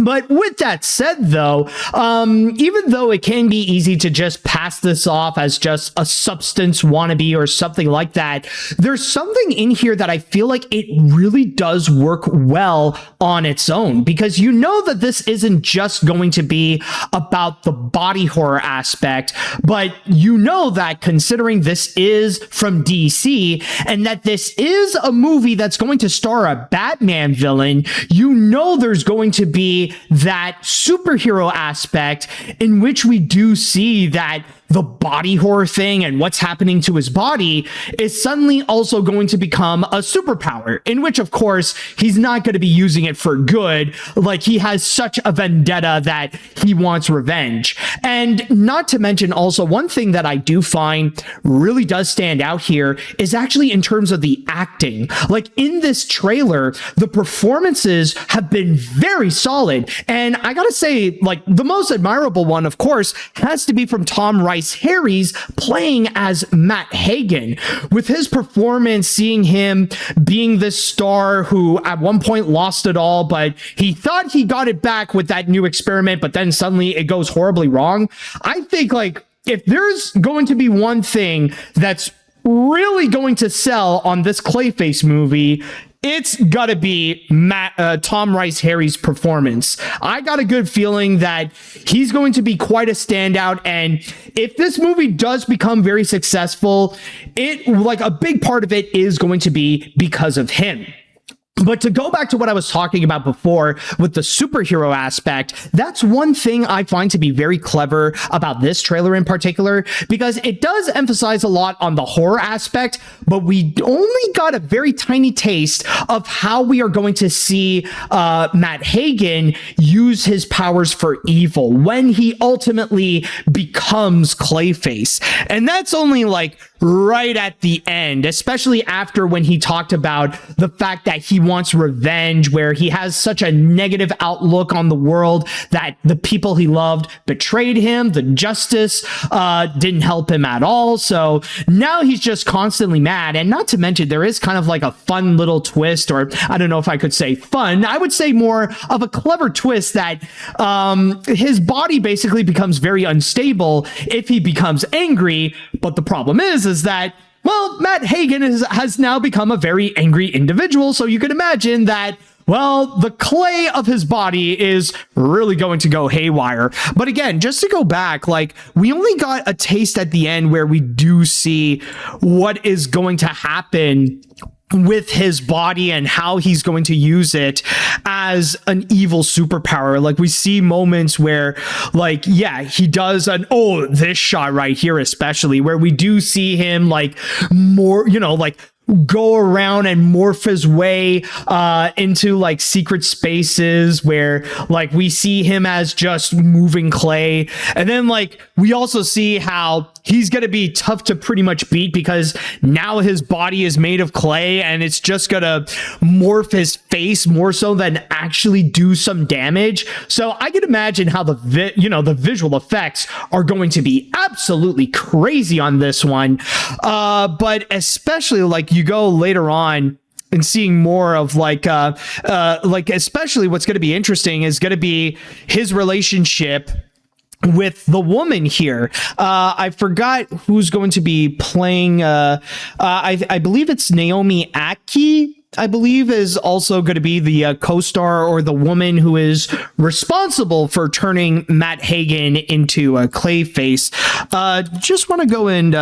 S3: But with that said, though, even though it can be easy to just pass this off as just a Substance wannabe or something like that, there's something in here that I feel like it really does work well on its own, because you know that this isn't just going to be about the body horror aspect, but you know that considering this is from DC and that this is a movie that's going to star a Batman villain, you know there's going to be that superhero aspect in which we do see that the body horror thing and what's happening to his body is suddenly also going to become a superpower, in which, of course, he's not going to be using it for good. Like, he has such a vendetta that he wants revenge. And not to mention also, one thing that I do find really does stand out here is actually in terms of the acting. Like, in this trailer, the performances have been very solid. And I gotta say, like, the most admirable one, of course, has to be from Tom Rice Rice Harries playing as Matt Hagen. With his performance, seeing him being this star who at one point lost it all, but he thought he got it back with that new experiment, but then suddenly it goes horribly wrong. I think, like, if there's going to be one thing that's really going to sell on this Clayface movie, it's gotta be Tom Rice Harry's performance. I got a good feeling that he's going to be quite a standout, and if this movie does become very successful, a big part of it is going to be because of him. But to go back to what I was talking about before with the superhero aspect, that's one thing I find to be very clever about this trailer in particular, because it does emphasize a lot on the horror aspect, but we only got a very tiny taste of how we are going to see Matt Hagen use his powers for evil when he ultimately becomes Clayface. And that's only like right at the end, especially after when he talked about the fact that he wants revenge, where he has such a negative outlook on the world that the people he loved betrayed him, the justice didn't help him at all. So now he's just constantly mad. And not to mention, there is kind of like a fun little twist, or I don't know if I could say fun, I would say more of a clever twist, that his body basically becomes very unstable if he becomes angry. But the problem is that, well, Matt Hagen has now become a very angry individual. So you can imagine that, well, the clay of his body is really going to go haywire. But again, just to go back, like, we only got a taste at the end where we do see what is going to happen with his body and how he's going to use it as an evil superpower. Like, we see moments where, like, yeah, he does this shot right here, especially where we do see him like more, like go around and morph his way into like secret spaces where like we see him as just moving clay. And then like we also see how he's going to be tough to pretty much beat, because now his body is made of clay and it's just going to morph his face more so than actually do some damage. So I can imagine how the visual effects are going to be absolutely crazy on this one. But especially like you go later on and seeing more of like especially what's going to be interesting is going to be his relationship with the woman here. I forgot who's going to be playing. I believe it's Naomi Aki, I believe, is also going to be the co-star, or the woman who is responsible for turning Matt Hagen into a Clayface. Just want to go and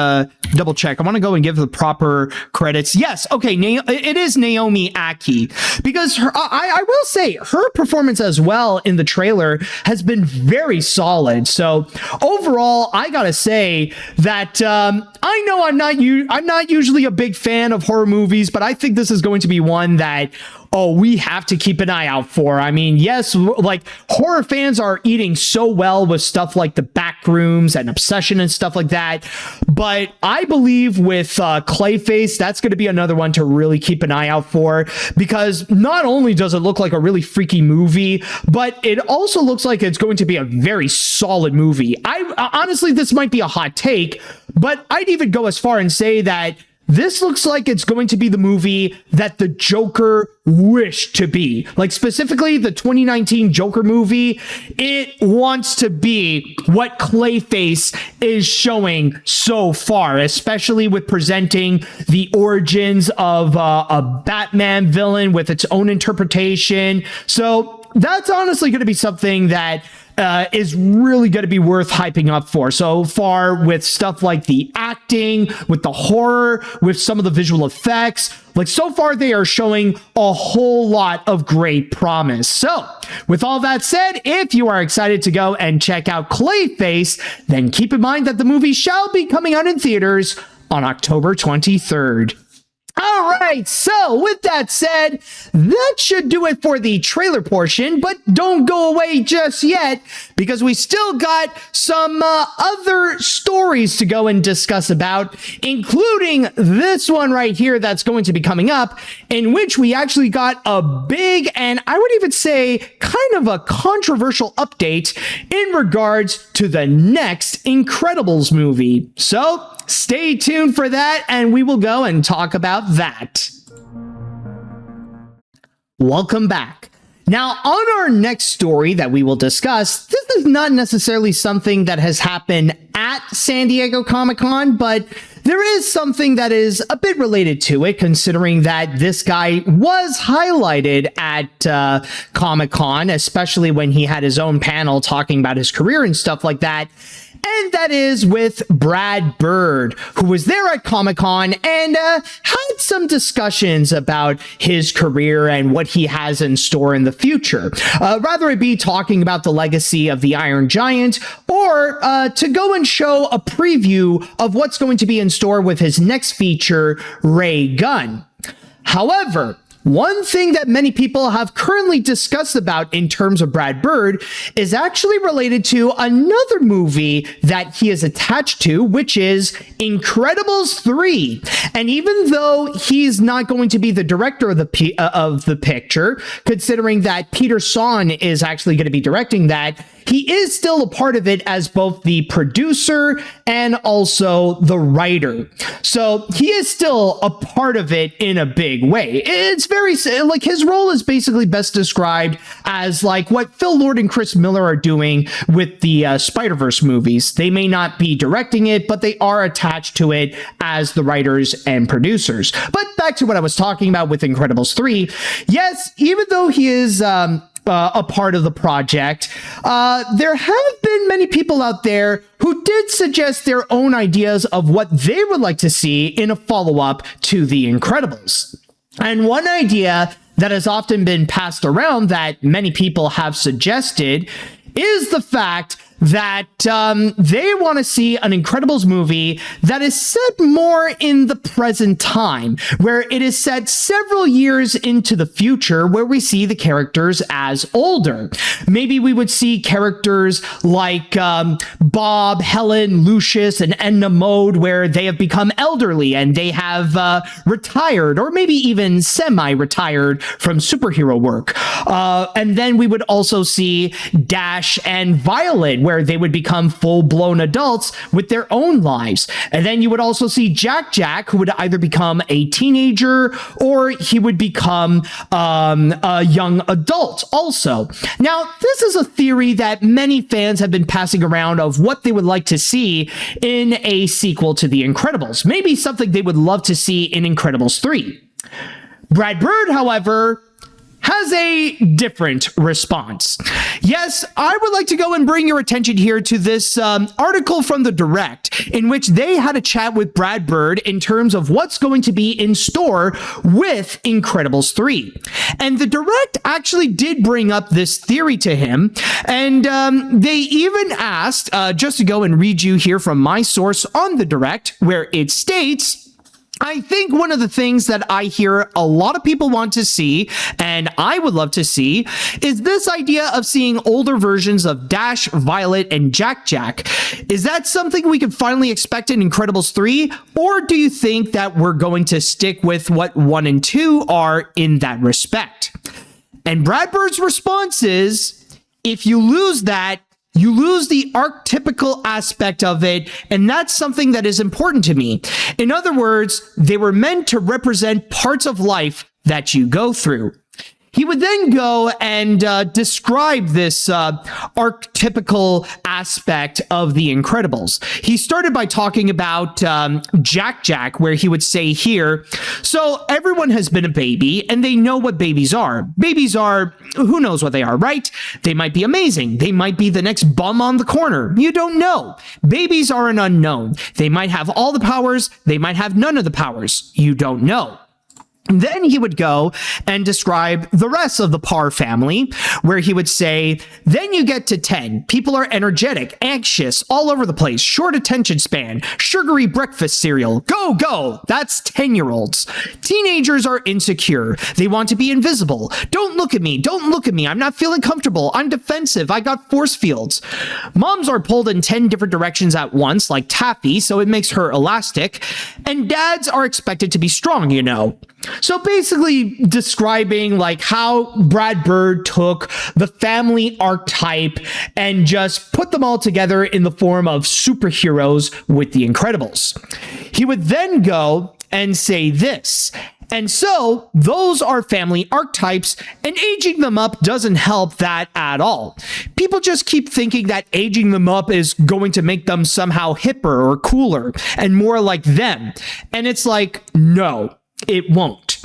S3: double check. I want to go and give the proper credits. Yes, okay, it is Naomi Aki, because I will say her performance as well in the trailer has been very solid. So overall, I gotta say that I know I'm not usually a big fan of horror movies, but I think this is going to be one that, we have to keep an eye out for. I mean, yes, like horror fans are eating so well with stuff like The Backrooms and Obsession and stuff like that. But I believe with Clayface, that's going to be another one to really keep an eye out for, because not only does it look like a really freaky movie, but it also looks like it's going to be a very solid movie. Honestly, this might be a hot take, but I'd even go as far and say that this looks like it's going to be the movie that the Joker wished to be. Like, specifically the 2019 Joker movie, it wants to be what Clayface is showing so far, especially with presenting the origins of a Batman villain with its own interpretation. So that's honestly going to be something that is really going to be worth hyping up for. So far, with stuff like the acting, with the horror, with some of the visual effects, like so far they are showing a whole lot of great promise. So with all that said, if you are excited to go and check out Clayface, then keep in mind that the movie shall be coming out in theaters on October 23rd. All right, so with that said, that should do it for the trailer portion, but don't go away just yet, because we still got some other stories to go and discuss about, including this one right here that's going to be coming up, in which we actually got a big, and I would even say kind of a controversial update in regards to the next Incredibles movie. So stay tuned for that, and we will go and talk about that. Welcome back. Now, on our next story that we will discuss, this is not necessarily something that has happened at San Diego Comic-Con, but there is something that is a bit related to it, considering that this guy was highlighted at Comic-Con, especially when he had his own panel talking about his career and stuff like that. And that is with Brad Bird, who was there at Comic-Con and had some discussions about his career and what he has in store in the future. Rather it be talking about the legacy of the Iron Giant, or to go and show a preview of what's going to be in store with his next feature, Ray Gunn. However, one thing that many people have currently discussed about in terms of Brad Bird is actually related to another movie that he is attached to, which is Incredibles 3. And even though he's not going to be the director of the picture, considering that Peter Sohn is actually going to be directing that, he is still a part of it as both the producer and also the writer. So he is still a part of it in a big way. It's very, like, his role is basically best described as like what Phil Lord and Chris Miller are doing with the Spider-Verse movies. They may not be directing it, but they are attached to it as the writers and producers. But back to what I was talking about with Incredibles 3. Yes, even though he is a part of the project, there have been many people out there who did suggest their own ideas of what they would like to see in a follow-up to The Incredibles. And one idea that has often been passed around that many people have suggested is the fact that they want to see an Incredibles movie that is set more in the present time, where it is set several years into the future, where we see the characters as older. Maybe we would see characters like Bob, Helen, Lucius, and Edna Mode, where they have become elderly and they have retired, or maybe even semi-retired from superhero work. And then we would also see Dash and Violet, where they would become full-blown adults with their own lives. And then you would also see Jack, who would either become a teenager or he would become a young adult also. Now, this is a theory that many fans have been passing around of what they would like to see in a sequel to The Incredibles. Maybe something they would love to see in Incredibles 3. Brad Bird, however, has a different response. Yes, I would like to go and bring your attention here to this article from The Direct, in which they had a chat with Brad Bird in terms of what's going to be in store with Incredibles 3. And The Direct actually did bring up this theory to him, and they even asked, just to go and read you here from my source on The Direct, where it states, I think one of the things that I hear a lot of people want to see, and I would love to see, is this idea of seeing older versions of Dash, Violet, and Jack. Is that something we can finally expect in Incredibles 3? Or do you think that we're going to stick with what 1 and 2 are in that respect? And Brad Bird's response is, if you lose that, you lose the archetypical aspect of it, and that's something that is important to me. In other words, they were meant to represent parts of life that you go through. He would then go and describe this archetypical aspect of The Incredibles. He started by talking about Jack, where he would say here, so everyone has been a baby and they know what babies are. Babies are, who knows what they are, right? They might be amazing. They might be the next bum on the corner. You don't know. Babies are an unknown. They might have all the powers. They might have none of the powers. You don't know. Then he would go and describe the rest of the Parr family, where he would say, then you get to 10. People are energetic, anxious, all over the place, short attention span, sugary breakfast cereal, go, go. That's 10-year-olds. Teenagers are insecure. They want to be invisible. Don't look at me. Don't look at me. I'm not feeling comfortable. I'm defensive. I got force fields. Moms are pulled in 10 different directions at once, like taffy, so it makes her elastic. And dads are expected to be strong, you know. So basically describing like how Brad Bird took the family archetype and just put them all together in the form of superheroes with The Incredibles. He would then go and say this. And so those are family archetypes, and aging them up doesn't help that at all. People just keep thinking that aging them up is going to make them somehow hipper or cooler and more like them. And it's like, no. It won't.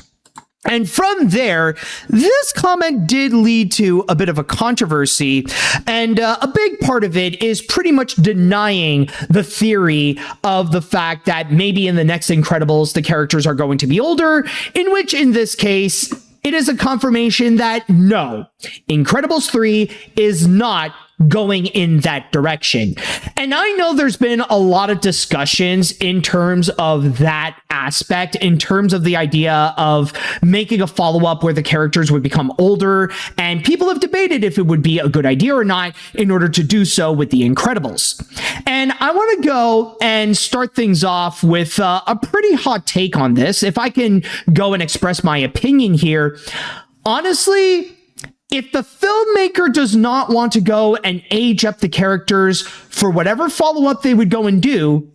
S3: And from there, this comment did lead to a bit of a controversy, and a big part of it is pretty much denying the theory of the fact that maybe in the next Incredibles, the characters are going to be older, in which in this case, it is a confirmation that no, Incredibles 3 is not going in that direction. And I know there's been a lot of discussions in terms of that aspect, in terms of the idea of making a follow-up where the characters would become older, and people have debated if it would be a good idea or not in order to do so with The Incredibles. And I want to go and start things off with a pretty hot take on this. If I can go and express my opinion here, honestly, if the filmmaker does not want to go and age up the characters for whatever follow-up they would go and do,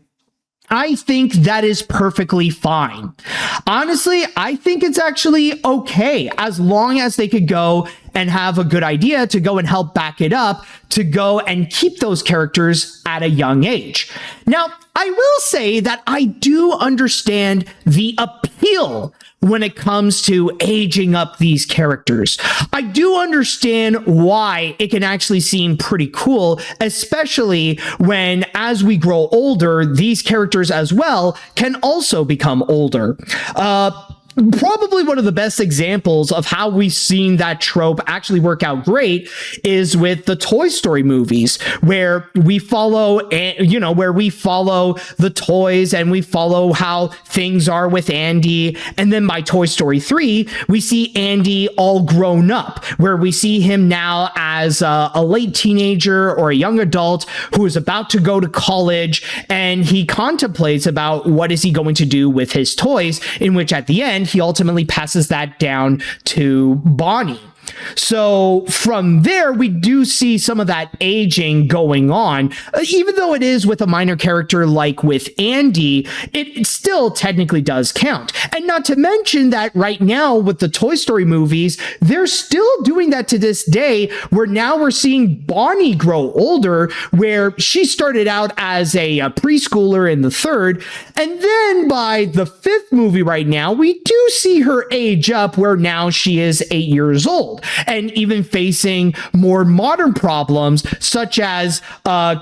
S3: I think that is perfectly fine. Honestly, I think it's actually okay as long as they could go and have a good idea to go and help back it up, to go and keep those characters at a young age. Now, I will say that I do understand the appeal when it comes to aging up these characters. I do understand why it can actually seem pretty cool, especially when, as we grow older, these characters as well can also become older. Probably one of the best examples of how we've seen that trope actually work out great is with the Toy Story movies, where we follow, where we follow the toys and we follow how things are with Andy. And then by Toy Story 3, we see Andy all grown up, where we see him now as a late teenager or a young adult who is about to go to college, and he contemplates about what is he going to do with his toys, in which at the end, he ultimately passes that down to Bonnie. So from there, we do see some of that aging going on. Even though it is with a minor character like with Andy, it still technically does count. And not to mention that right now with the Toy Story movies, they're still doing that to this day, where now we're seeing Bonnie grow older, where she started out as a preschooler in the third. And then by the fifth movie right now, we do see her age up, where now she is 8 years old. And even facing more modern problems, such as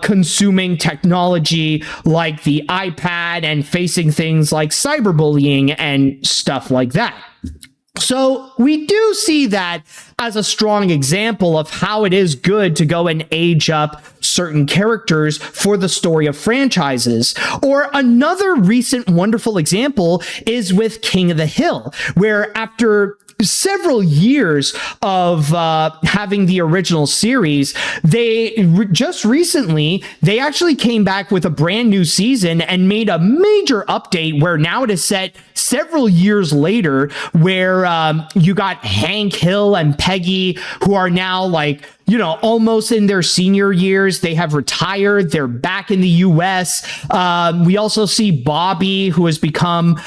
S3: consuming technology like the iPad and facing things like cyberbullying and stuff like that. So we do see that as a strong example of how it is good to go and age up certain characters for the story of franchises. Or another recent wonderful example is with King of the Hill, where after several years of having the original series, they just recently, they actually came back with a brand new season and made a major update where now it is set several years later, where you got Hank Hill and Peggy, who are now like, almost in their senior years. They have retired. They're back in the US. We also see Bobby, who has become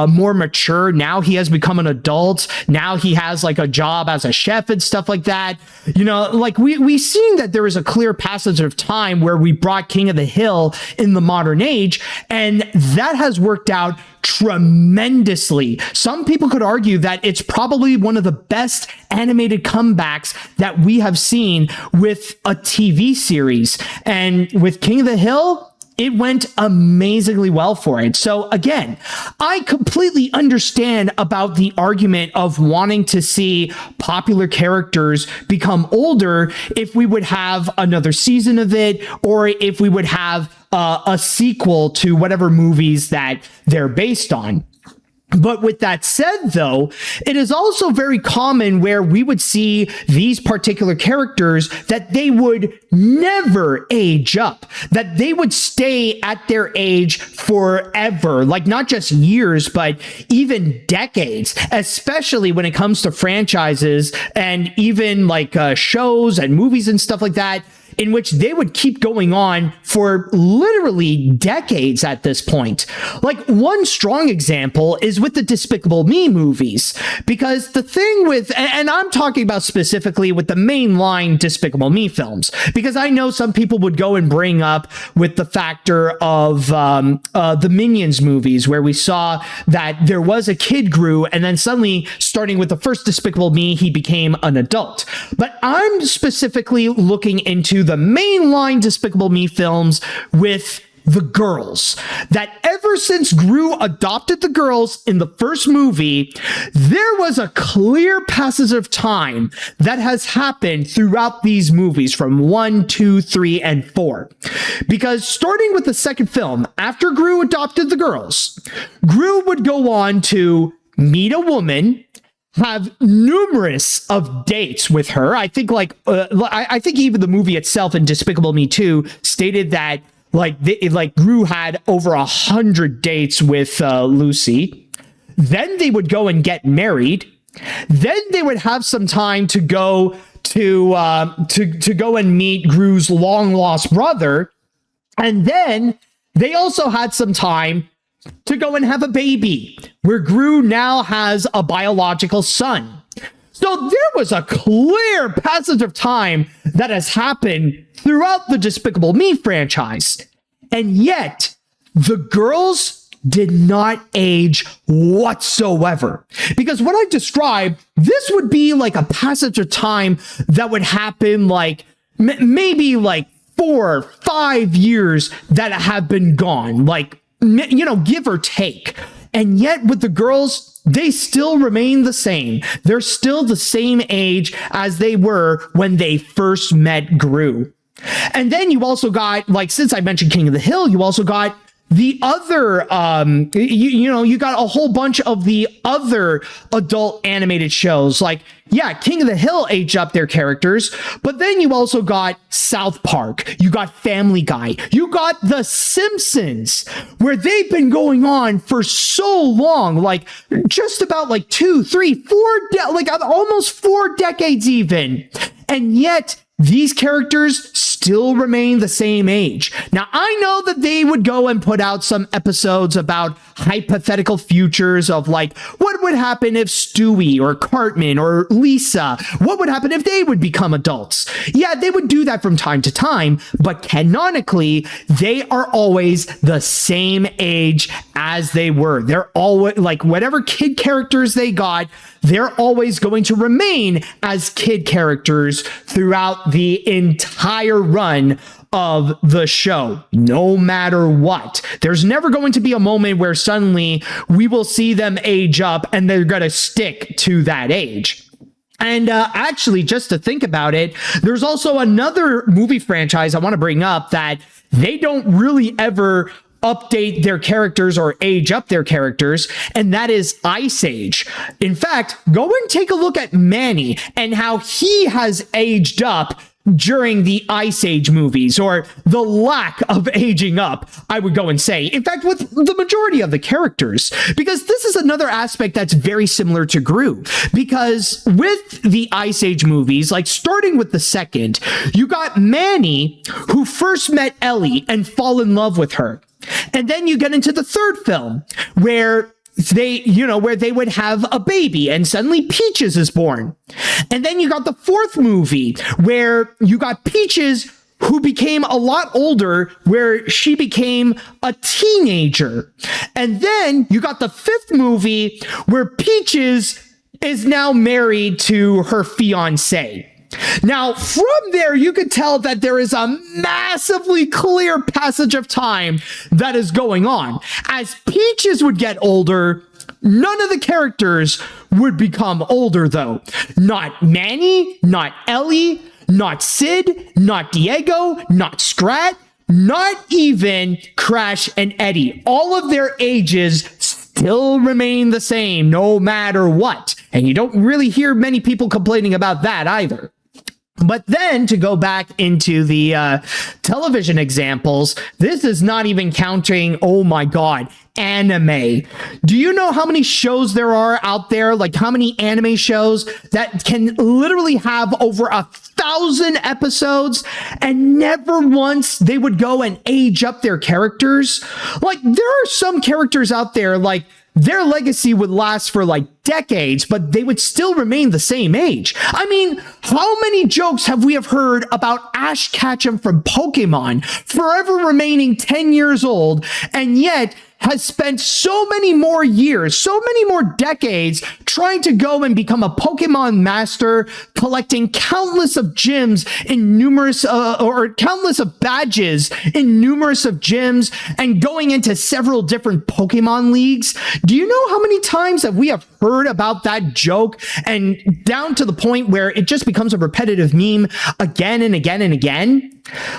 S3: more mature. Now he has become an adult. Now he has like a job as a chef and stuff like that. We've seen that there is a clear passage of time where we brought King of the Hill in the modern age, and that has worked out tremendously. Some people could argue that it's probably one of the best animated comebacks that we have seen with a TV series. And with King of the Hill, it went amazingly well for it. So again, I completely understand about the argument of wanting to see popular characters become older if we would have another season of it, or if we would have a sequel to whatever movies that they're based on. But with that said, though, it is also very common where we would see these particular characters that they would never age up, that they would stay at their age forever, like not just years, but even decades, especially when it comes to franchises and even like shows and movies and stuff like that, in which they would keep going on for literally decades at this point. Like one strong example is with the Despicable Me movies, because the thing with, and I'm talking about specifically with the mainline Despicable Me films, because I know some people would go and bring up with the factor of the Minions movies, where we saw that there was a kid Gru, and then suddenly, starting with the first Despicable Me, he became an adult. But I'm specifically looking into the mainline Despicable Me films with the girls, that ever since Gru adopted the girls in the first movie, there was a clear passage of time that has happened throughout these movies from 1, 2, 3, and 4. Because starting with the second film, after Gru adopted the girls, Gru would go on to meet a woman, have numerous of dates with her. I think I think even the movie itself in Despicable Me 2 stated that Gru had over 100 dates with Lucy. Then they would go and get married. Then they would have some time to go to go and meet Gru's long lost brother. And then they also had some time to go and have a baby, where Gru now has a biological son. So there was a clear passage of time that has happened throughout the Despicable Me franchise. And yet, the girls did not age whatsoever. Because what I described, this would be like a passage of time that would happen like maybe like 4 or 5 years that have been gone, like, you know, give or take. And yet with the girls, they still remain the same. They're still the same age as they were when they first met Gru. And then you also got, like, since I mentioned King of the Hill, you also got the other, you got a whole bunch of the other adult animated shows. Like, yeah, King of the Hill aged up their characters, but then you also got South Park, you got Family Guy, you got The Simpsons, where they've been going on for so long, like just about like 2, 3, 4, almost 4 decades even. And yet these characters still remain the same age. Now, I know that they would go and put out some episodes about hypothetical futures of like, what would happen if Stewie or Cartman or Lisa, what would happen if they would become adults? Yeah, they would do that from time to time, but canonically, they are always the same age as they were. They're always like whatever kid characters they got, they're always going to remain as kid characters throughout the entire run of the show, no matter what. There's never going to be a moment where suddenly we will see them age up and they're going to stick to that age. And actually, just to think about it, there's also another movie franchise I want to bring up that they don't really ever update their characters or age up their characters, and that is Ice Age. In fact, go and take a look at Manny and how he has aged up during the Ice Age movies, or the lack of aging up, I would go and say. In fact, with the majority of the characters, because this is another aspect that's very similar to Gru, because with the Ice Age movies, like starting with the second, you got Manny, who first met Ellie and fall in love with her. And then you get into the third film where they would have a baby and suddenly Peaches is born. And then you got the fourth movie where you got Peaches, who became a lot older, where she became a teenager. And then you got the fifth movie where Peaches is now married to her fiance. Now, from there, you could tell that there is a massively clear passage of time that is going on. As Peaches would get older, none of the characters would become older, though. Not Manny, not Ellie, not Sid, not Diego, not Scrat, not even Crash and Eddie. All of their ages still remain the same no matter what. And you don't really hear many people complaining about that either. But then to go back into the television examples, this is not even counting, oh my God, anime. Do you know how many shows there are out there? Like how many anime shows that can literally have over 1,000 episodes and never once they would go and age up their characters? Like there are some characters out there, like their legacy would last for like decades, but they would still remain the same age. I mean, how many jokes have we heard about Ash Ketchum from Pokemon forever remaining 10 years old, and yet has spent so many more years, so many more decades trying to go and become a Pokemon master, collecting countless of gyms in numerous, or countless of badges in numerous of gyms, and going into several different Pokemon leagues. Do you know how many times that we have heard about that joke, and down to the point where it just becomes a repetitive meme again and again and again?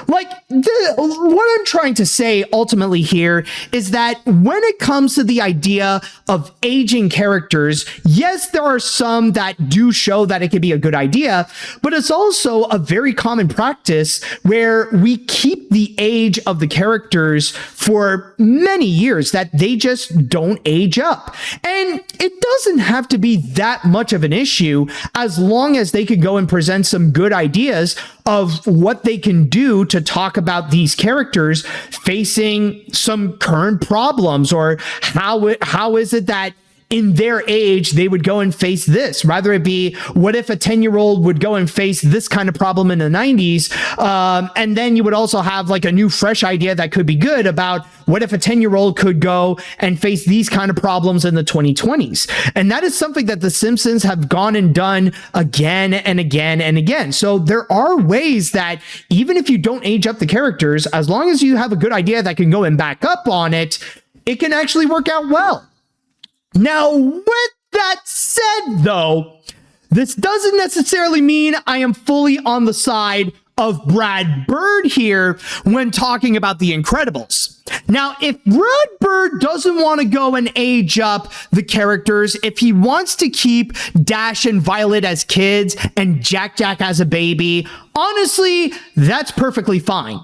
S3: Like, what I'm trying to say ultimately here is that when it comes to the idea of aging characters, yes, there are some that do show that it could be a good idea, but it's also a very common practice where we keep the age of the characters for many years, that they just don't age up. And it doesn't have to be that much of an issue as long as they could go and present some good ideas of what they can do to talk about these characters facing some current problems, or how is it that in their age they would go and face this, rather it be what if a 10-year-old would go and face this kind of problem in the 90s, and then you would also have like a new fresh idea that could be good about what if a 10-year-old could go and face these kind of problems in the 2020s. And that is something that the Simpsons have gone and done again and again and again. So there are ways that even if you don't age up the characters, as long as you have a good idea that can go and back up on it, it can actually work out well. Now, with that said, though, this doesn't necessarily mean I am fully on the side of Brad Bird here when talking about The Incredibles. Now, if Brad Bird doesn't want to go and age up the characters, if he wants to keep Dash and Violet as kids and Jack as a baby, honestly, that's perfectly fine.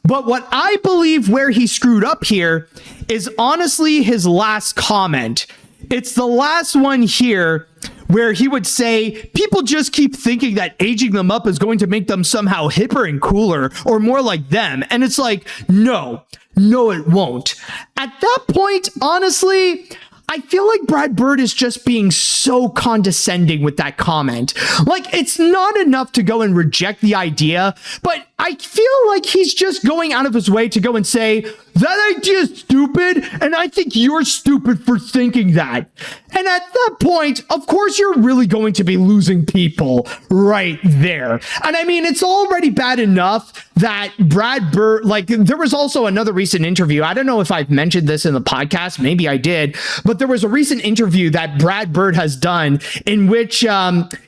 S3: But what I believe where he screwed up here is honestly his last comment. It's the last one here where he would say, people just keep thinking that aging them up is going to make them somehow hipper and cooler or more like them. And it's like, no, it won't. At that point, honestly, I feel like Brad Bird is just being so condescending with that comment. Like, it's not enough to go and reject the idea, but I feel like he's just going out of his way to go and say, that idea is stupid, and I think you're stupid for thinking that. And at that point, of course, you're really going to be losing people right there. And I mean, it's already bad enough that Brad Bird, like, there was also another recent interview. I don't know if I've mentioned this in the podcast. Maybe I did. But there was a recent interview that Brad Bird has done in which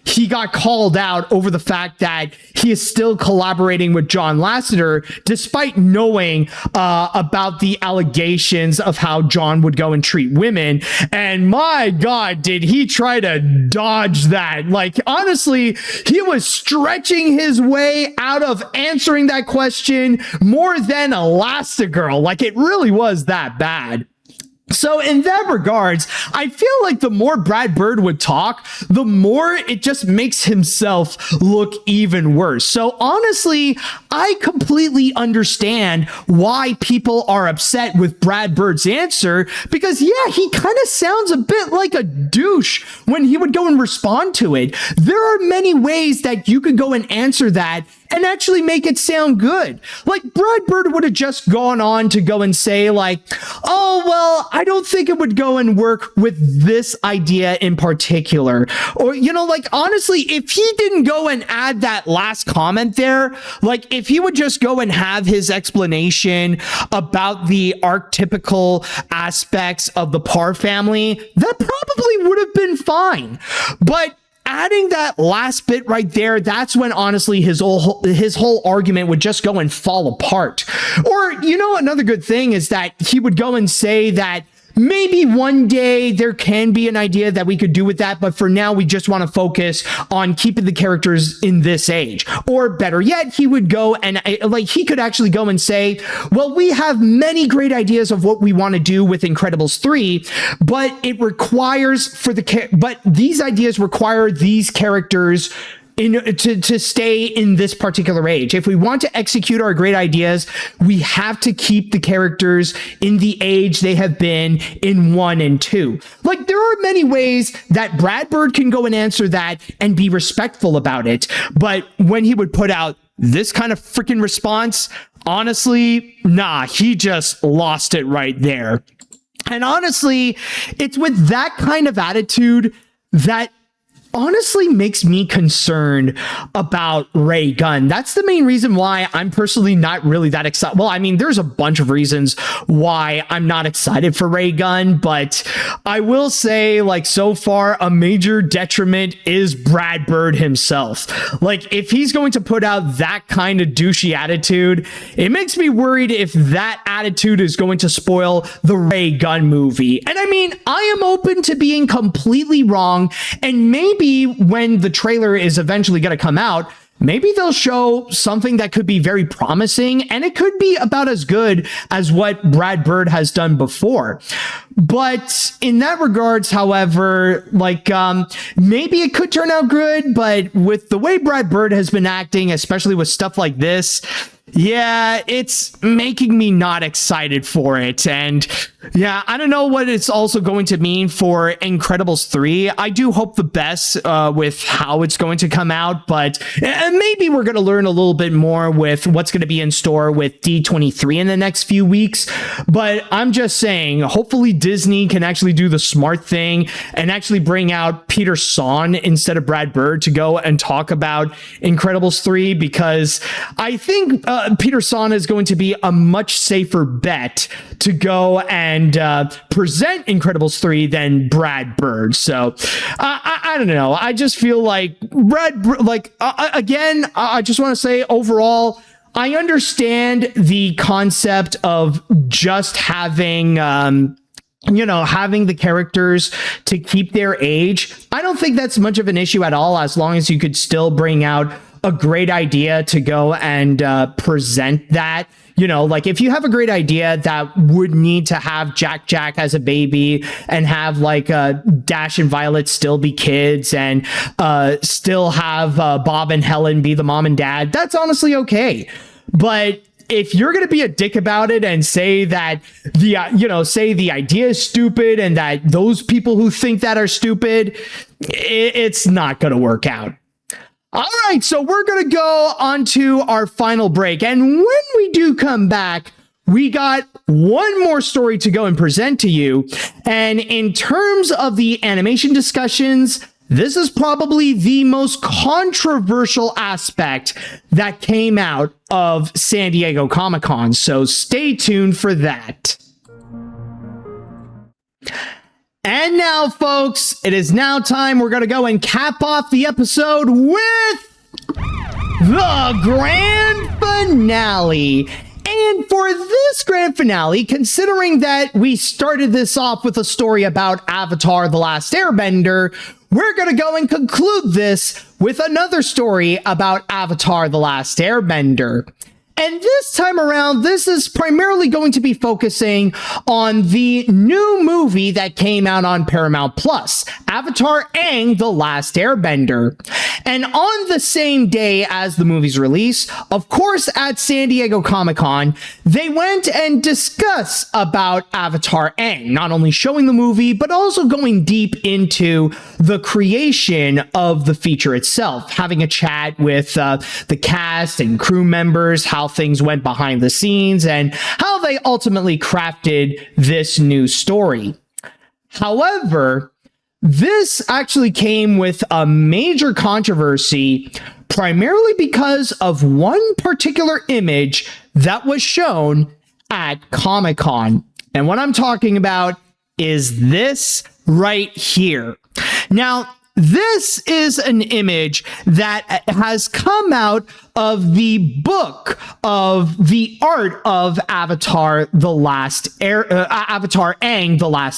S3: he got called out over the fact that he is still collaborating with John Lasseter, despite knowing about the allegations of how John would go and treat women. And my God, did he try to dodge that? Like, honestly, he was stretching his way out of answering that question more than Elastigirl. Like, it really was that bad. So in that regards, I feel like the more Brad Bird would talk, the more it just makes himself look even worse. So honestly, I completely understand why people are upset with Brad Bird's answer, because yeah, he kind of sounds a bit like a douche when he would go and respond to it. There are many ways that you could go and answer that and actually make it sound good. Like, Brad Bird would have just gone on to go and say like, oh, well, I don't think it would go and work with this idea in particular. Or, like, honestly, if he didn't go and add that last comment there, like, if he would just go and have his explanation about the archetypical aspects of the Parr family, that probably would have been fine. But adding that last bit right there, that's when honestly his whole argument would just go and fall apart. Or, another good thing is that he would go and say that maybe one day there can be an idea that we could do with that, but for now we just want to focus on keeping the characters in this age. Or better yet, he would go and he could actually go and say, well, we have many great ideas of what we want to do with Incredibles 3, but it requires but these ideas require these characters to stay in this particular age. If we want to execute our great ideas, we have to keep the characters in the age they have been in 1 and 2. Like, there are many ways that Brad Bird can go and answer that and be respectful about it. But when he would put out this kind of freaking response, honestly, nah, he just lost it right there. And honestly, it's with that kind of attitude that honestly makes me concerned about Ray Gunn. That's the main reason why I'm personally not really that excited. Well, I mean, there's a bunch of reasons why I'm not excited for Ray Gunn, but I will say, like, so far, a major detriment is Brad Bird himself. Like, if he's going to put out that kind of douchey attitude, it makes me worried if that attitude is going to spoil the Ray Gunn movie. And I mean, I am open to being completely wrong, and maybe when the trailer is eventually going to come out, maybe they'll show something that could be very promising, and it could be about as good as what Brad Bird has done before. But in that regards, however, maybe it could turn out good, but with the way Brad Bird has been acting, especially with stuff like this, yeah, it's making me not excited for it. And yeah, I don't know what it's also going to mean for Incredibles 3. I do hope the best with how it's going to come out, but maybe we're going to learn a little bit more with what's going to be in store with D23 in the next few weeks. But I'm just saying, hopefully Disney can actually do the smart thing and actually bring out Peter Sohn instead of Brad Bird to go and talk about Incredibles 3, because I think Peter Sohn is going to be a much safer bet to go and present Incredibles 3 than Brad Bird. So I don't know. I just feel like again, I just want to say overall, I understand the concept of just having having the characters to keep their age. I don't think that's much of an issue at all, as long as you could still bring out a great idea to go and present that. If you have a great idea that would need to have Jack as a baby and have Dash and Violet still be kids and still have Bob and Helen be the mom and dad, that's honestly okay. But if you're going to be a dick about it and say that say the idea is stupid and that those people who think that are stupid, it's not going to work out. All right, so we're going to go on to our final break. And when we do come back, we got one more story to go and present to you. And in terms of the animation discussions, this is probably the most controversial aspect that came out of San Diego Comic-Con. So stay tuned for that. And now, folks, it is now time. We're going to go and cap off the episode with the grand finale. And for this grand finale, considering that we started this off with a story about Avatar: The Last Airbender, we're going to go and conclude this with another story about Avatar: The Last Airbender. And this time around, this is primarily going to be focusing on the new movie that came out on Paramount Plus, Avatar Aang: The Last Airbender. And on the same day as the movie's release, of course, at San Diego Comic-Con, they went and discussed about Avatar Aang, not only showing the movie, but also going deep into the creation of the feature itself, having a chat with the cast and crew members, how things went behind the scenes, and how they ultimately crafted this new story. However, this actually came with a major controversy, primarily because of one particular image that was shown at Comic-Con. And what I'm talking about is this right here. Now, this is an image that has come out of the book of the art of Avatar Aang, The Last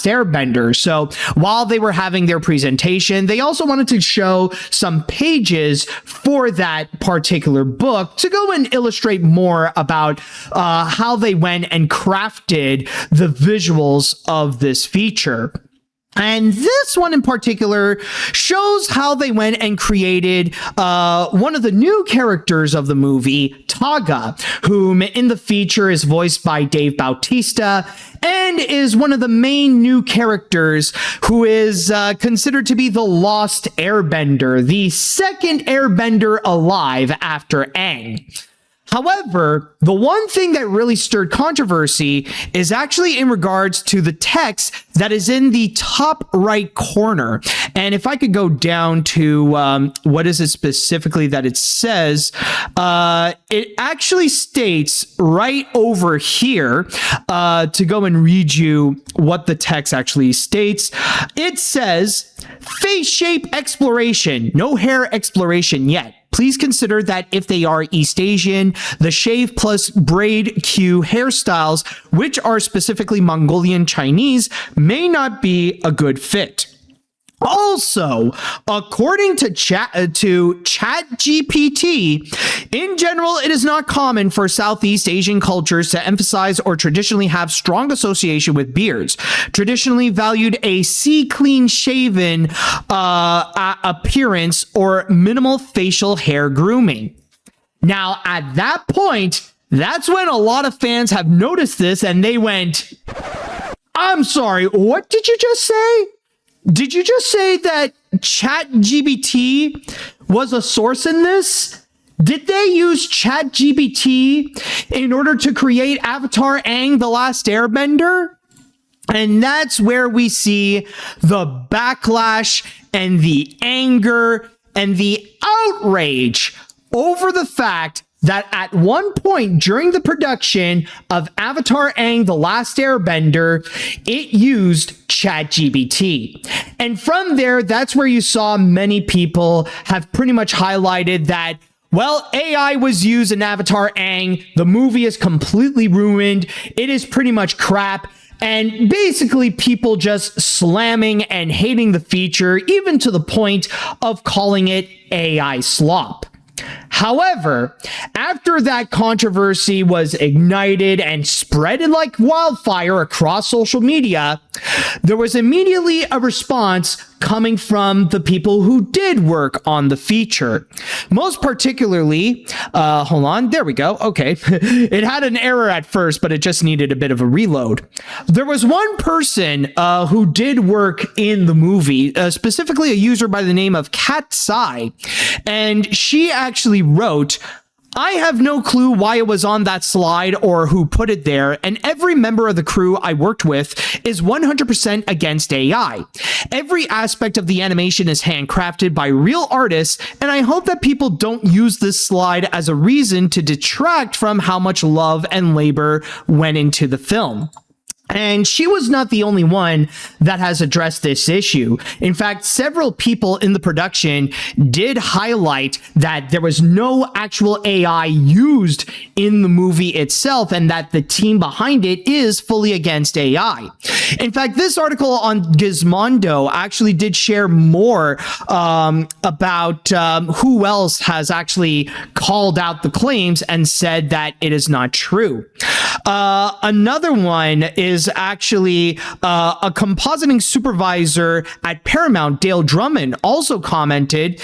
S3: Airbender. So while they were having their presentation, they also wanted to show some pages for that particular book to go and illustrate more about how they went and crafted the visuals of this feature. And this one in particular shows how they went and created one of the new characters of the movie, Taga, whom in the feature is voiced by Dave Bautista and is one of the main new characters who is considered to be the Lost Airbender, the second airbender alive after Aang. However, the one thing that really stirred controversy is actually in regards to the text that is in the top right corner. And if I could go down to what is it specifically that it says, it actually states right over here, to go and read you what the text actually states. It says, face shape exploration, no hair exploration yet. Please consider that if they are East Asian, the shave plus braid Q hairstyles, which are specifically Mongolian Chinese, may not be a good fit. Also, according to ChatGPT, in general, it is not common for Southeast Asian cultures to emphasize or traditionally have strong association with beards. Traditionally valued a clean-shaven appearance or minimal facial hair grooming. Now, at that point, that's when a lot of fans have noticed this and they went, I'm sorry, what did you just say? Did you just say that ChatGPT was a source in this? Did they use ChatGPT in order to create Avatar Aang, The Last Airbender? And that's where we see the backlash and the anger and the outrage over the fact that at one point during the production of Avatar Aang, The Last Airbender, it used ChatGPT. And from there, that's where you saw many people have pretty much highlighted that, well, AI was used in Avatar Aang. The movie is completely ruined. It is pretty much crap. And basically people just slamming and hating the feature, even to the point of calling it AI slop. However, after that controversy was ignited and spread like wildfire across social media, there was immediately a response coming from the people who did work on the feature. Most particularly, hold on, there we go. Okay. It had an error at first, but it just needed a bit of a reload. There was one person who did work in the movie, specifically a user by the name of Katsai, and she actually wrote, I have no clue why it was on that slide or who put it there, and every member of the crew I worked with is 100% against AI. Every aspect of the animation is handcrafted by real artists, and I hope that people don't use this slide as a reason to detract from how much love and labor went into the film. And she was not the only one that has addressed this issue. In fact, several people in the production did highlight that there was no actual AI used in the movie itself and that the team behind it is fully against AI. In fact, this article on Gizmodo actually did share more about who else has actually called out the claims and said that it is not true. Another one is actually a compositing supervisor at Paramount, Dale Drummond, also commented,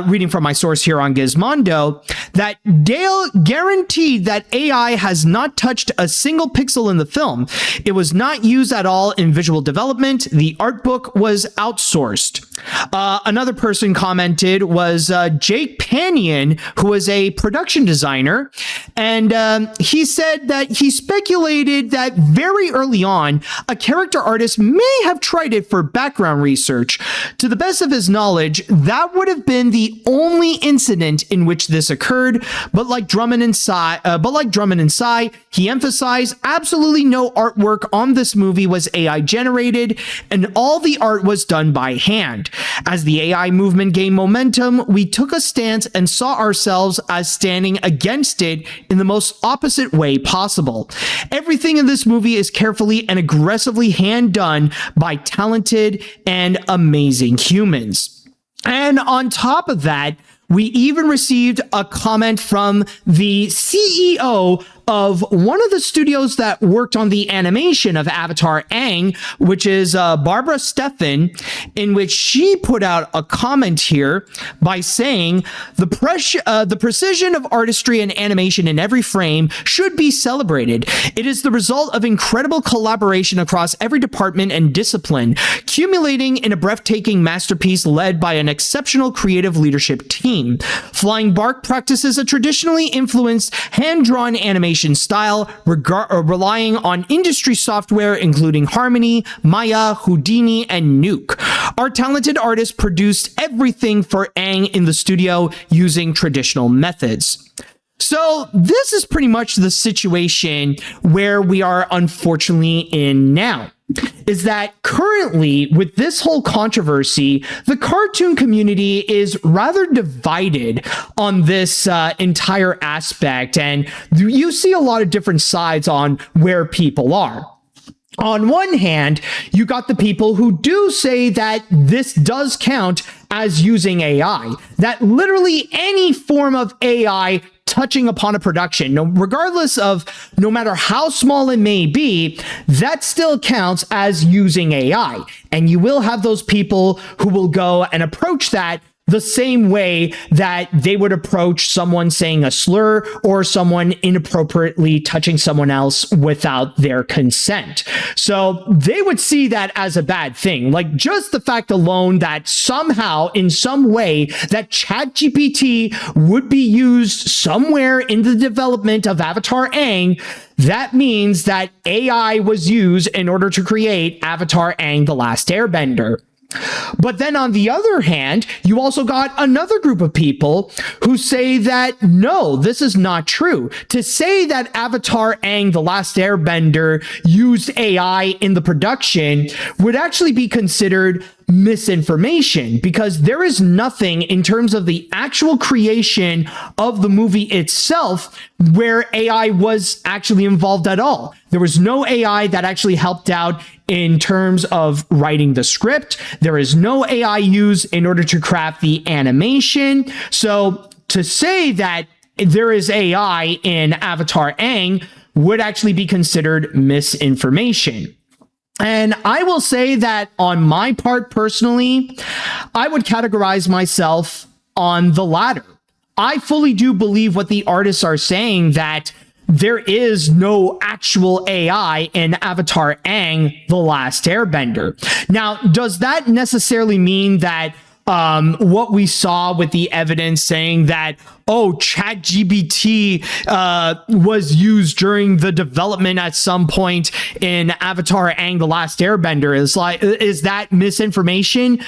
S3: reading from my source here on Gizmodo, that Dale guaranteed that AI has not touched a single pixel in the film. It was not used at all in visual development. The art book was outsourced. Another person commented was Jake Panion, who was a production designer, and he said that he speculated that very early on, a character artist may have tried it for background research. To the best of his knowledge, that would have been the only incident in which this occurred, but like Drummond and Sy, he emphasized absolutely no artwork on this movie was AI generated, and all the art was done by hand. As the AI movement gained momentum, we took a stance and saw ourselves as standing against it in the most opposite way possible. Everything in this movie is carefully and aggressively hand done by talented and amazing humans. And on top of that, we even received a comment from the CEO of one of the studios that worked on the animation of Avatar Aang, which is Barbara Steffen, in which she put out a comment here by saying, the precision of artistry and animation in every frame should be celebrated. It is the result of incredible collaboration across every department and discipline, accumulating in a breathtaking masterpiece led by an exceptional creative leadership team. Flying Bark practices a traditionally influenced hand-drawn animation style, relying on industry software including Harmony, Maya, Houdini, and Nuke. Our talented artists produced everything for Aang in the studio using traditional methods. So this is pretty much the situation where we are unfortunately in now. Is that currently, with this whole controversy, the cartoon community is rather divided on this entire aspect, and you see a lot of different sides on where people are. On one hand, you got the people who do say that this does count as using AI, that literally any form of AI touching upon a production, regardless of no matter how small it may be, that still counts as using AI. And you will have those people who will go and approach that the same way that they would approach someone saying a slur or someone inappropriately touching someone else without their consent. So they would see that as a bad thing. Like just the fact alone that somehow in some way that ChatGPT would be used somewhere in the development of Avatar Aang, that means that AI was used in order to create Avatar Aang, The Last Airbender. But then on the other hand, you also got another group of people who say that, no, this is not true. To say that Avatar Aang, The Last Airbender used AI in the production would actually be considered misinformation, because there is nothing in terms of the actual creation of the movie itself where AI was actually involved at all. There was no AI that actually helped out in terms of writing the script. There is no AI used in order to craft the animation. So to say that there is AI in Avatar Aang would actually be considered misinformation. And I will say that on my part personally, I would categorize myself on the latter. I fully do believe what the artists are saying, that there is no actual AI in Avatar Aang, The Last Airbender. Now, does that necessarily mean that what we saw with the evidence saying that, oh, ChatGPT was used during the development at some point in Avatar Aang, The Last Airbender, is that misinformation?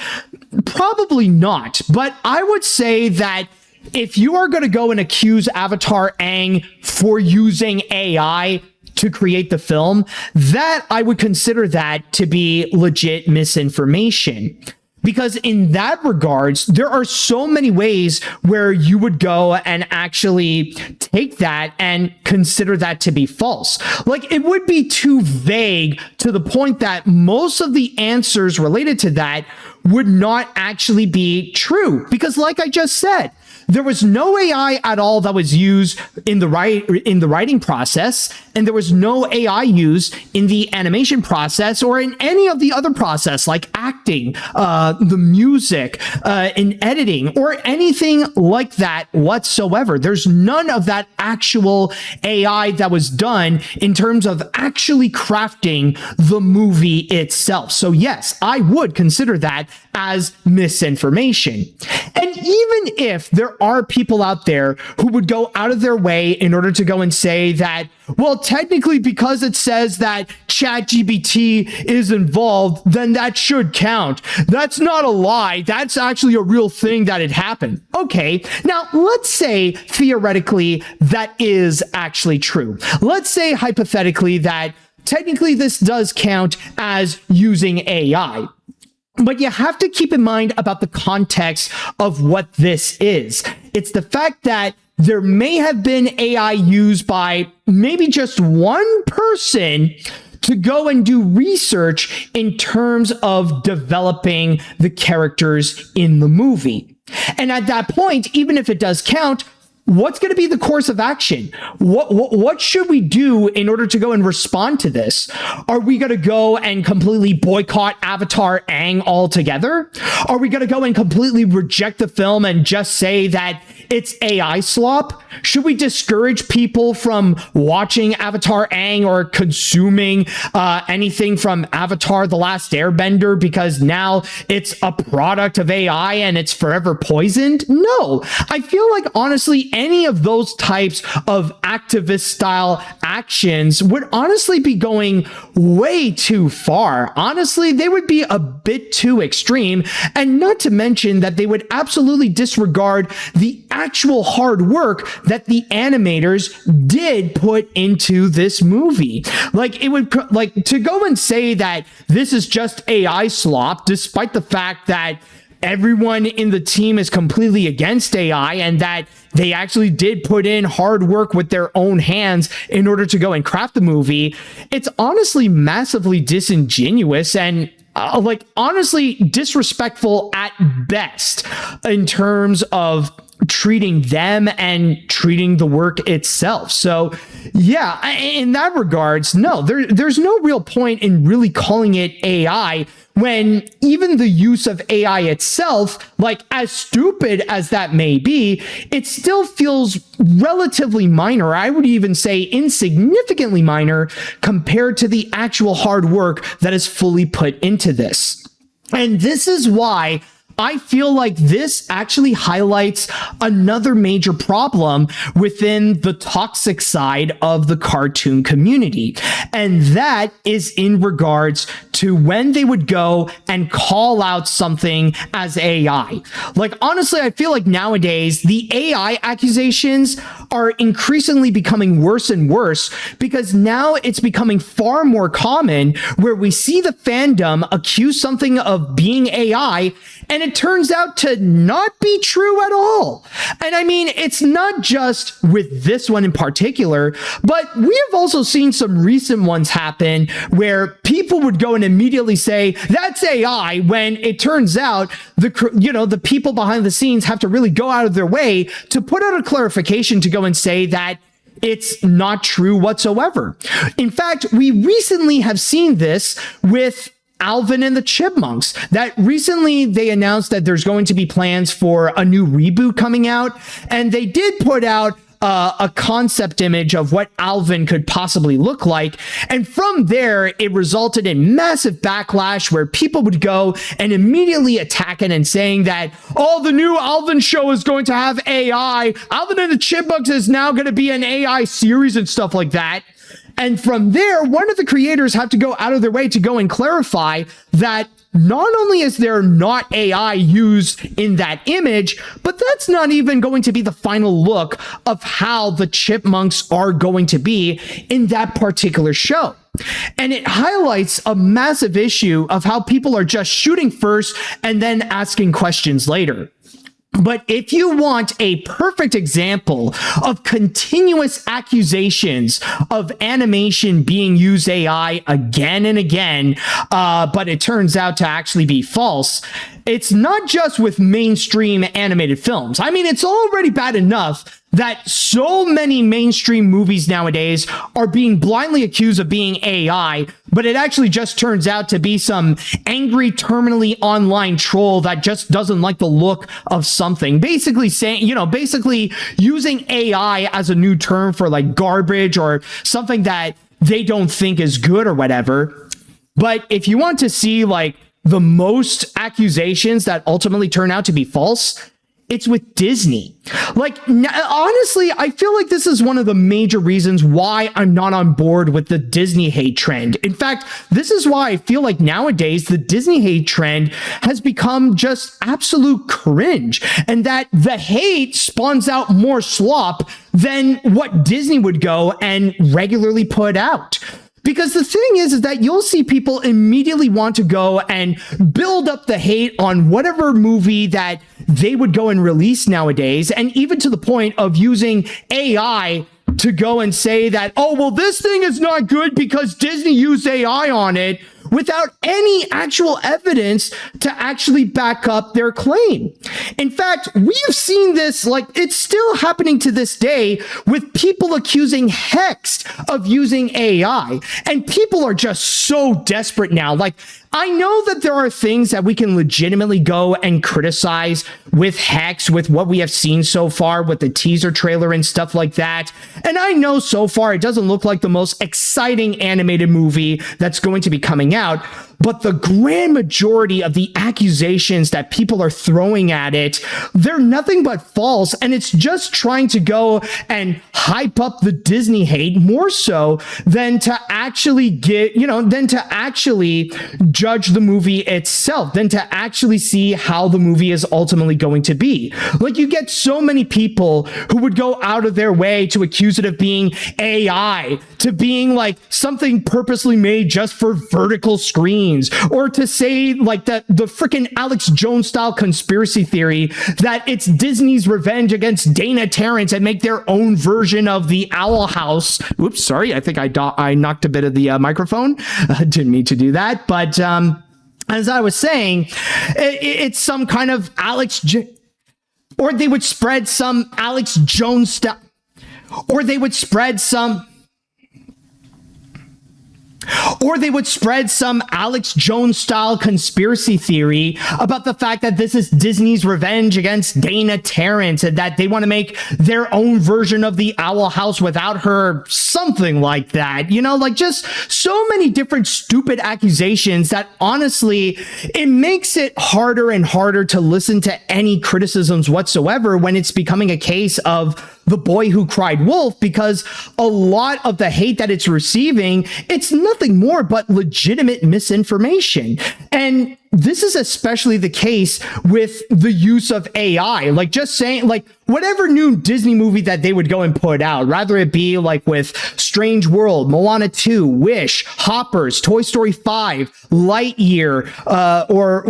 S3: Probably not. But I would say that if you are going to go and accuse Avatar Aang for using AI to create the film, that I would consider that to be legit misinformation. Because in that regards, there are so many ways where you would go and actually take that and consider that to be false. Like, it would be too vague to the point that most of the answers related to that would not actually be true. Because like I just said, there was no AI at all that was used in the writing process, and there was no AI used in the animation process or in any of the other process like acting, the music, in editing, or anything like that whatsoever. There's none of that actual AI that was done in terms of actually crafting the movie itself. So yes, I would consider that as misinformation. And even if there there are people out there who would go out of their way in order to go and say that, well, technically, because it says that ChatGPT is involved, then that should count. That's not a lie. That's actually a real thing that had happened. Okay, now let's say theoretically that is actually true. Let's say hypothetically that technically this does count as using AI. But you have to keep in mind about the context of what this is. It's the fact that there may have been AI used by maybe just one person to go and do research in terms of developing the characters in the movie. And at that point, even if it does count, what's going to be the course of action? What should we do in order to go and respond to this? Are we going to go and completely boycott Avatar Aang altogether? Are we going to go and completely reject the film and just say that it's AI slop? Should we discourage people from watching Avatar Aang or consuming anything from Avatar The Last Airbender because now it's a product of AI and it's forever poisoned? No. I feel like, honestly, any of those types of activist style actions would honestly be going way too far. Honestly, they would be a bit too extreme, and not to mention that they would absolutely disregard the actual hard work that the animators did put into this movie. Like, it would, like, to go and say that this is just AI slop, despite the fact that everyone in the team is completely against AI and that they actually did put in hard work with their own hands in order to go and craft the movie. It's honestly massively disingenuous and honestly disrespectful at best in terms of treating them and treating the work itself. So yeah, in that regards, no, there's no real point in really calling it AI when even the use of AI itself, like, as stupid as that may be, it still feels relatively minor. I would even say insignificantly minor compared to the actual hard work that is fully put into this. And this is why I feel like this actually highlights another major problem within the toxic side of the cartoon community. And that is in regards to when they would go and call out something as AI. Like, honestly, I feel like nowadays the AI accusations are increasingly becoming worse and worse because now it's becoming far more common where we see the fandom accuse something of being AI and it turns out to not be true at all. And I mean, it's not just with this one in particular, but we have also seen some recent ones happen where people would go and immediately say, that's AI, when it turns out the people behind the scenes have to really go out of their way to put out a clarification to go and say that it's not true whatsoever. In fact, we recently have seen this with Alvin and the Chipmunks, that recently they announced that there's going to be plans for a new reboot coming out, and they did put out a concept image of what Alvin could possibly look like. And from there, it resulted in massive backlash where people would go and immediately attack it and saying that, oh, the new Alvin show is going to have AI. Alvin and the Chipmunks is now going to be an AI series and stuff like that. And from there, one of the creators had to go out of their way to go and clarify that not only is there not AI used in that image, but that's not even going to be the final look of how the Chipmunks are going to be in that particular show. And it highlights a massive issue of how people are just shooting first and then asking questions later. But if you want a perfect example of continuous accusations of animation being used AI again and again, but it turns out to actually be false, it's not just with mainstream animated films. I mean, it's already bad enough that so many mainstream movies nowadays are being blindly accused of being AI, but it actually just turns out to be some angry, terminally online troll that just doesn't like the look of something. Basically saying, basically using AI as a new term for like garbage or something that they don't think is good or whatever. But if you want to see like the most accusations that ultimately turn out to be false, it's with Disney. Like, honestly, I feel like this is one of the major reasons why I'm not on board with the Disney hate trend. In fact, this is why I feel like nowadays the Disney hate trend has become just absolute cringe, and that the hate spawns out more slop than what Disney would go and regularly put out. Because the thing is that you'll see people immediately want to go and build up the hate on whatever movie that they would go and release nowadays, and even to the point of using AI to go and say that, oh, well, this thing is not good because Disney used AI on it, without any actual evidence to actually back up their claim. In fact, we've seen this, like, it's still happening to this day with people accusing Hex of using AI. And people are just so desperate now. Like, I know that there are things that we can legitimately go and criticize with Hex, with what we have seen so far with the teaser trailer and stuff like that. And I know so far it doesn't look like the most exciting animated movie that's going to be coming out. But the grand majority of the accusations that people are throwing at it, they're nothing but false. And it's just trying to go and hype up the Disney hate more so than to actually than to actually judge the movie itself, than to actually see how the movie is ultimately going to be. Like, you get so many people who would go out of their way to accuse it of being AI, to being like something purposely made just for vertical screens, or to say like that the freaking Alex Jones style conspiracy theory that it's Disney's revenge against Dana Terrence and make their own version of the Owl House. Oops, sorry, I think I knocked a bit of the microphone. Didn't mean to do that, but as I was saying, it's some kind of or they would spread some Alex Jones style, or they would spread some Alex Jones style conspiracy theory about the fact that this is Disney's revenge against Dana Terrence and that they want to make their own version of the Owl House without her, something like that. You know, like, just so many different stupid accusations that honestly, it makes it harder and harder to listen to any criticisms whatsoever when it's becoming a case of The Boy Who Cried Wolf, because a lot of the hate that it's receiving, it's nothing more but legitimate misinformation. And this is especially the case with the use of AI. Like, just saying, like, whatever new Disney movie that they would go and put out, rather it be like with Strange World, Moana 2, Wish, Hoppers, Toy Story 5, Lightyear, or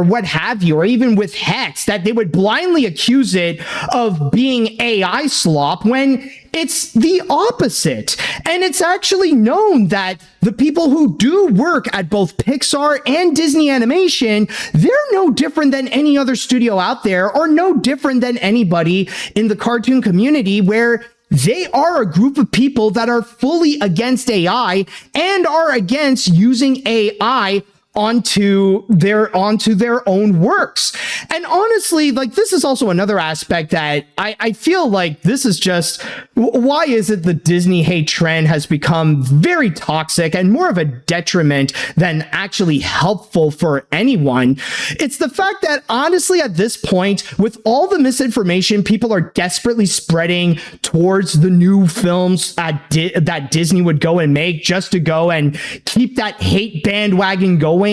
S3: what have you, or even with Hex, that they would blindly accuse it of being AI slop when it's the opposite. And it's actually known that the people who do work at both Pixar and Disney Animation, they're no different than any other studio out there, or no different than anybody in the cartoon community, where they are a group of people that are fully against AI and are against using AI onto their own works. And honestly, like, this is also another aspect that I feel like this is just, why is it the Disney hate trend has become very toxic and more of a detriment than actually helpful for anyone? It's the fact that honestly, at this point, with all the misinformation people are desperately spreading towards the new films that Disney would go and make just to go and keep that hate bandwagon going,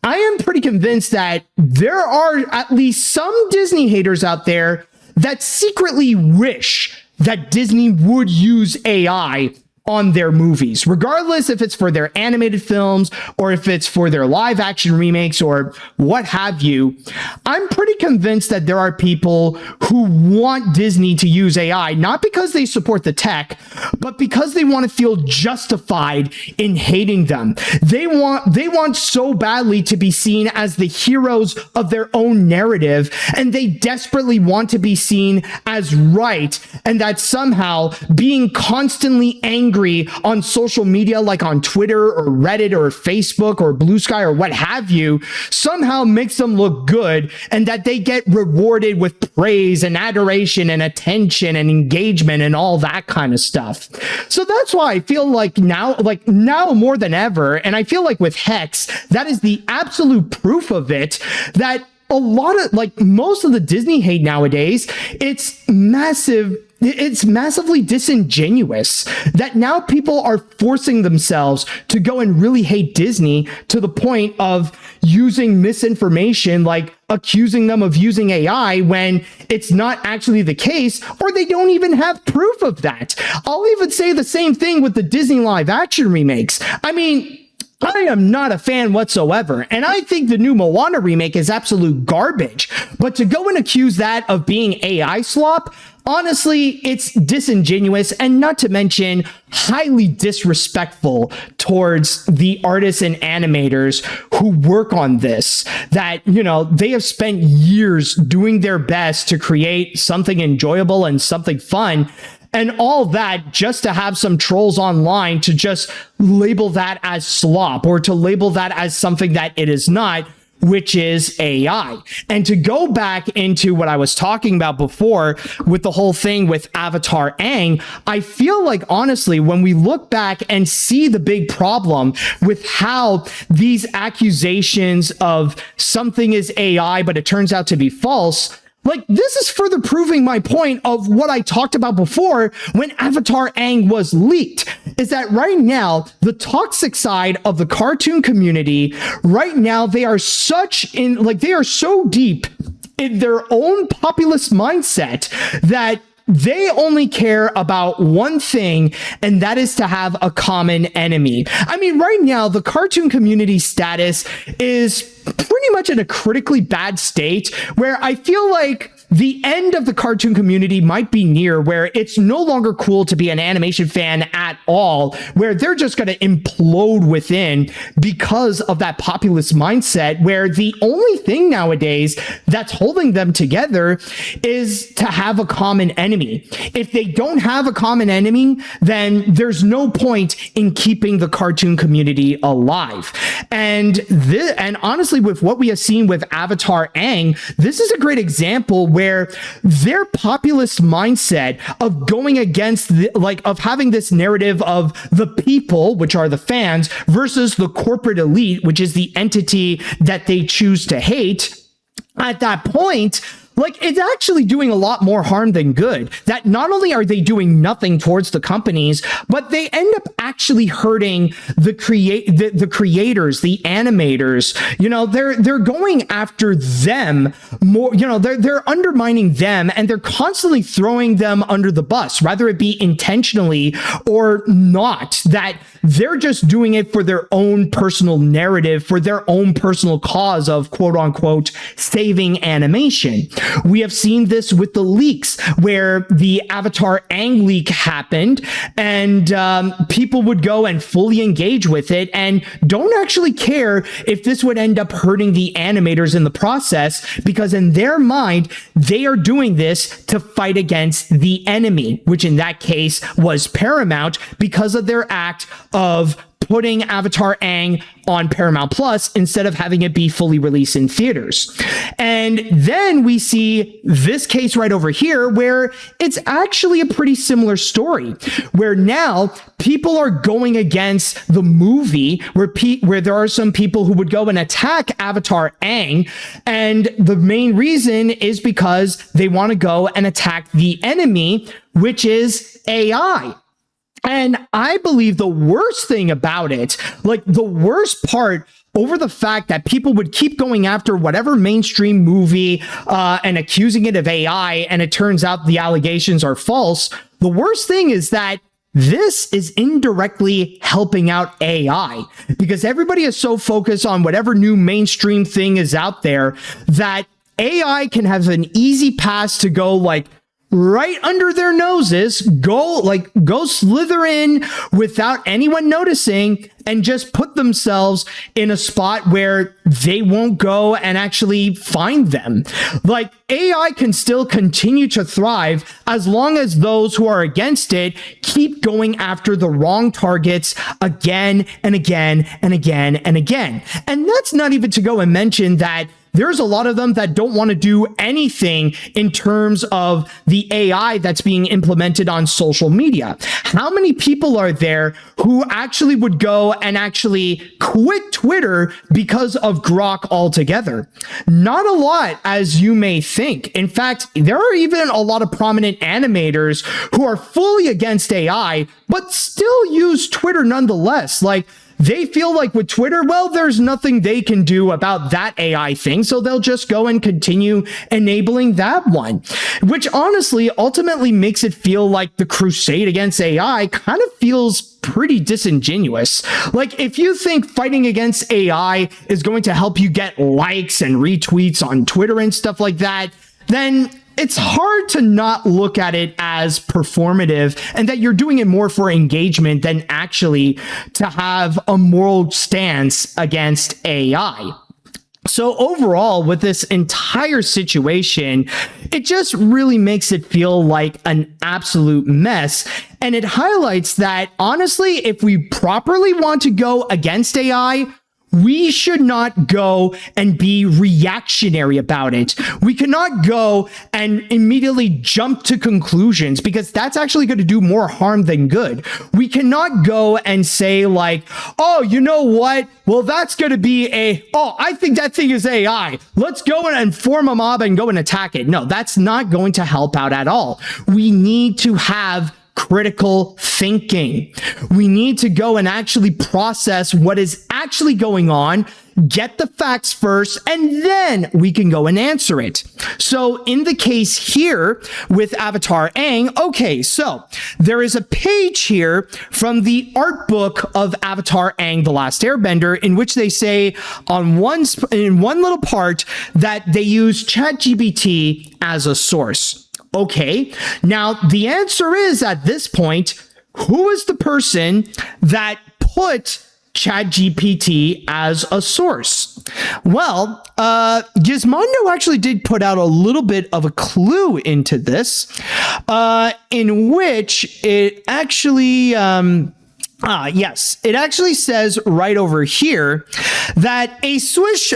S3: I am pretty convinced that there are at least some Disney haters out there that secretly wish that Disney would use AI on their movies, regardless if it's for their animated films or if it's for their live action remakes or what have you. I'm pretty convinced that there are people who want Disney to use AI, not because they support the tech, but because they want to feel justified in hating them. They want so badly to be seen as the heroes of their own narrative, and they desperately want to be seen as right, and that somehow being constantly angry on social media, like on Twitter or Reddit or Facebook or Blue Sky or what have you, somehow makes them look good, and that they get rewarded with praise and adoration and attention and engagement and all that kind of stuff. So that's why I feel like now more than ever, and I feel like with Hex, that is the absolute proof of it, that a lot of, like, most of the Disney hate nowadays, it's massive. It's massively disingenuous that now people are forcing themselves to go and really hate Disney to the point of using misinformation, like accusing them of using AI when it's not actually the case, or they don't even have proof of that. I'll even say the same thing with the Disney live action remakes. I mean, I am not a fan whatsoever, and I think the new Moana remake is absolute garbage. But to go and accuse that of being AI slop, honestly, it's disingenuous, and not to mention highly disrespectful towards the artists and animators who work on this. That, you know, they have spent years doing their best to create something enjoyable and something fun. And all that just to have some trolls online to just label that as slop, or to label that as something that it is not, which is AI. And to go back into what I was talking about before with the whole thing with Avatar Aang, I feel like, honestly, when we look back and see the big problem with how these accusations of something is AI, but it turns out to be false, like, this is further proving my point of what I talked about before when Avatar Aang was leaked, is that right now, the toxic side of the cartoon community, right now, they are so deep in their own populist mindset that they only care about one thing, and that is to have a common enemy. I mean, right now, the cartoon community status is pretty much in a critically bad state where I feel like the end of the cartoon community might be near, where it's no longer cool to be an animation fan at all, where they're just going to implode within because of that populist mindset, where the only thing nowadays that's holding them together is to have a common enemy. If they don't have a common enemy, then there's no point in keeping the cartoon community alive. And honestly, with what we have seen with Avatar Aang, this is a great example where their populist mindset of going against of having this narrative of the people, which are the fans, versus the corporate elite, which is the entity that they choose to hate. At that point, like, it's actually doing a lot more harm than good. That not only are they doing nothing towards the companies, but they end up actually hurting the creators, the animators. You know, they're going after them more. You know, they're undermining them, and they're constantly throwing them under the bus, whether it be intentionally or not. That they're just doing it for their own personal narrative, for their own personal cause of quote unquote saving animation. We have seen this with the leaks, where the Avatar Aang leak happened, and people would go and fully engage with it and don't actually care if this would end up hurting the animators in the process, because in their mind, they are doing this to fight against the enemy, which in that case was Paramount, because of their act of putting Avatar Aang on Paramount Plus instead of having it be fully released in theaters. And then we see this case right over here, where it's actually a pretty similar story, where now people are going against the movie, where there are some people who would go and attack Avatar Aang, and the main reason is because they want to go and attack the enemy, which is AI. And I believe the worst thing about it, like the worst part over the fact that people would keep going after whatever mainstream movie and accusing it of AI, and it turns out the allegations are false, the worst thing is that this is indirectly helping out AI, because everybody is so focused on whatever new mainstream thing is out there that AI can have an easy pass to go like right under their noses, go slither in without anyone noticing, and just put themselves in a spot where they won't go and actually find them. Like, AI can still continue to thrive as long as those who are against it keep going after the wrong targets again and again and again and again. And that's not even to go and mention that there's a lot of them that don't want to do anything in terms of the AI that's being implemented on social media. How many people are there who actually would go and actually quit Twitter because of Grok altogether? Not a lot, as you may think. In fact, there are even a lot of prominent animators who are fully against AI, but still use Twitter nonetheless. Like, they feel like with Twitter, well, there's nothing they can do about that AI thing, so they'll just go and continue enabling that one, which honestly ultimately makes it feel like the crusade against AI kind of feels pretty disingenuous. Like, if you think fighting against AI is going to help you get likes and retweets on Twitter and stuff like that, then it's hard to not look at it as performative and that you're doing it more for engagement than actually to have a moral stance against AI. So overall, with this entire situation, it just really makes it feel like an absolute mess. And it highlights that, honestly, if we properly want to go against AI, we should not go and be reactionary about it. We cannot go and immediately jump to conclusions, because that's actually going to do more harm than good. We cannot go and say like, oh, you know what? Well, that's going to be I think that thing is AI. Let's go and form a mob and go and attack it. No, that's not going to help out at all. We need to have critical thinking. We need to go and actually process what is actually going on, get the facts first, and then we can go and answer it. So in the case here with Avatar Aang, okay, so there is a page here from the art book of Avatar Aang, The Last Airbender, in which they say in one little part that they use ChatGPT as a source. Okay, now the answer is, at this point, who is the person that put ChatGPT as a source? Well, Gizmondo actually did put out a little bit of a clue into this, in which it actually... yes, it actually says right over here that a swift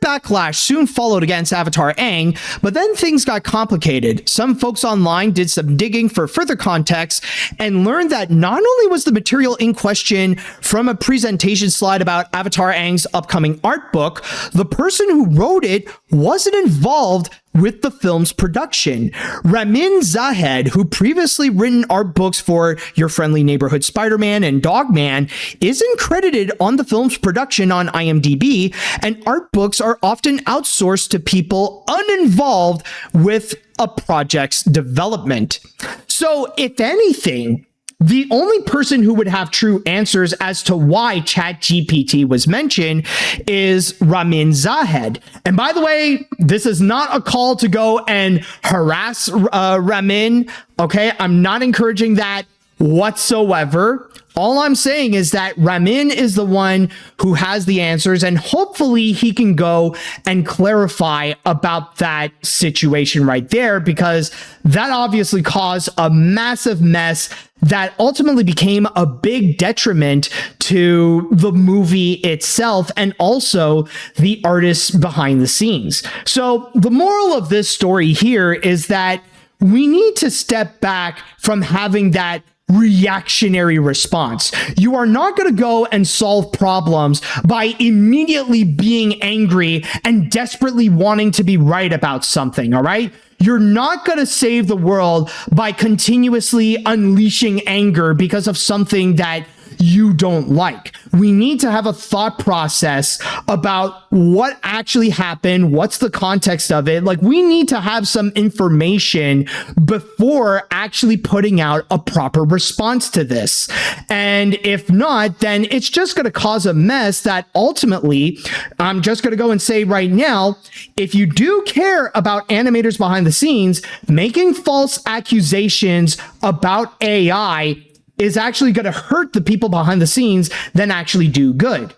S3: backlash soon followed against Avatar Aang, but then things got complicated. Some folks online did some digging for further context and learned that not only was the material in question from a presentation slide about Avatar Aang's upcoming art book, the person who wrote it wasn't involved with the film's production. Ramin Zahed, who previously written art books for Your Friendly Neighborhood Spider-Man and Dogman, isn't credited on the film's production on IMDb, and art books are often outsourced to people uninvolved with a project's development. So, if anything, the only person who would have true answers as to why ChatGPT was mentioned is Ramin Zahed. And by the way, this is not a call to go and harass Ramin. Okay, I'm not encouraging that whatsoever. All I'm saying is that Ramin is the one who has the answers, and hopefully he can go and clarify about that situation right there, because that obviously caused a massive mess that ultimately became a big detriment to the movie itself and also the artists behind the scenes. So the moral of this story here is that we need to step back from having that reactionary response. You are not going to go and solve problems by immediately being angry and desperately wanting to be right about something, all right? You're not going to save the world by continuously unleashing anger because of something that you don't like. We need to have a thought process about what actually happened, what's the context of it. Like, we need to have some information before actually putting out a proper response to this. And if not, then it's just going to cause a mess that ultimately, I'm just going to go and say right now, if you do care about animators behind the scenes, making false accusations about AI is actually going to hurt the people behind the scenes than actually do good.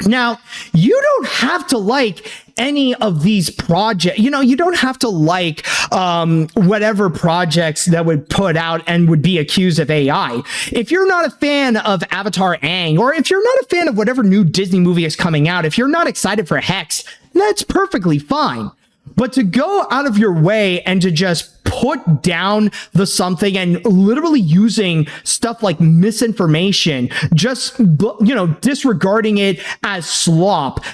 S3: Now, you don't have to like any of these projects. You know, you don't have to like whatever projects that would put out and would be accused of AI. If you're not a fan of Avatar Aang, or if you're not a fan of whatever new Disney movie is coming out, if you're not excited for Hex, that's perfectly fine. But to go out of your way and to just put down the something and literally using stuff like misinformation, just, disregarding it as slop,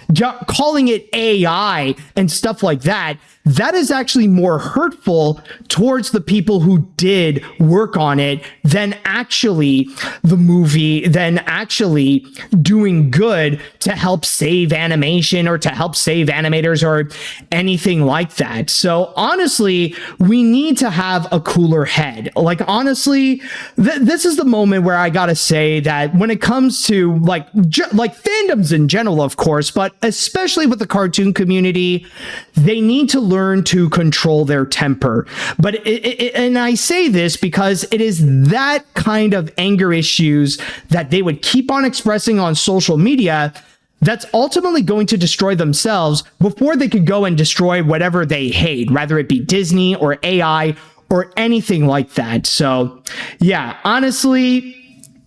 S3: calling it AI and stuff like that, that is actually more hurtful towards the people who did work on it than actually the movie, than actually doing good to help save animation or to help save animators or anything like that. So honestly, we need to have a cooler head. Like, honestly, this is the moment where I gotta say that when it comes to like fandoms in general, of course, but especially with the cartoon community, they need to learn to control their temper. But and I say this because it is that kind of anger issues that they would keep on expressing on social media that's ultimately going to destroy themselves before they could go and destroy whatever they hate, whether it be Disney or AI or anything like that. So yeah, honestly,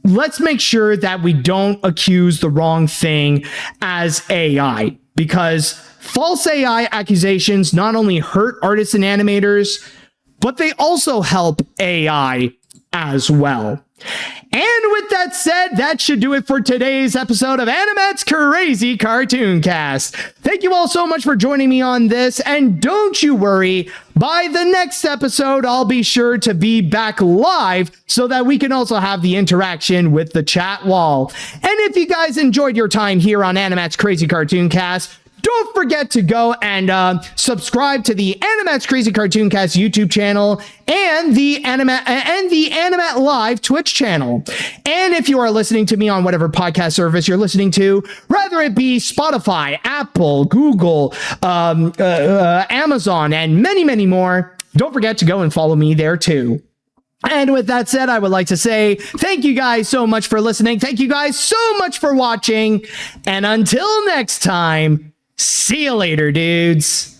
S3: let's make sure that we don't accuse the wrong thing as AI, because false AI accusations not only hurt artists and animators, but they also help AI as well. And with that said, that should do it for today's episode of AniMat's Crazy Cartoon Cast. Thank you all so much for joining me on this, and don't you worry, by the next episode, I'll be sure to be back live so that we can also have the interaction with the chat wall. And if you guys enjoyed your time here on AniMat's Crazy Cartoon Cast, don't forget to go and subscribe to the AniMat's Crazy Cartoon Cast YouTube channel and the Animat Live Twitch channel. And if you are listening to me on whatever podcast service you're listening to, whether it be Spotify, Apple, Google, Amazon, and many, many more, don't forget to go and follow me there too. And with that said, I would like to say thank you guys so much for listening. Thank you guys so much for watching. And until next time, see you later, dudes.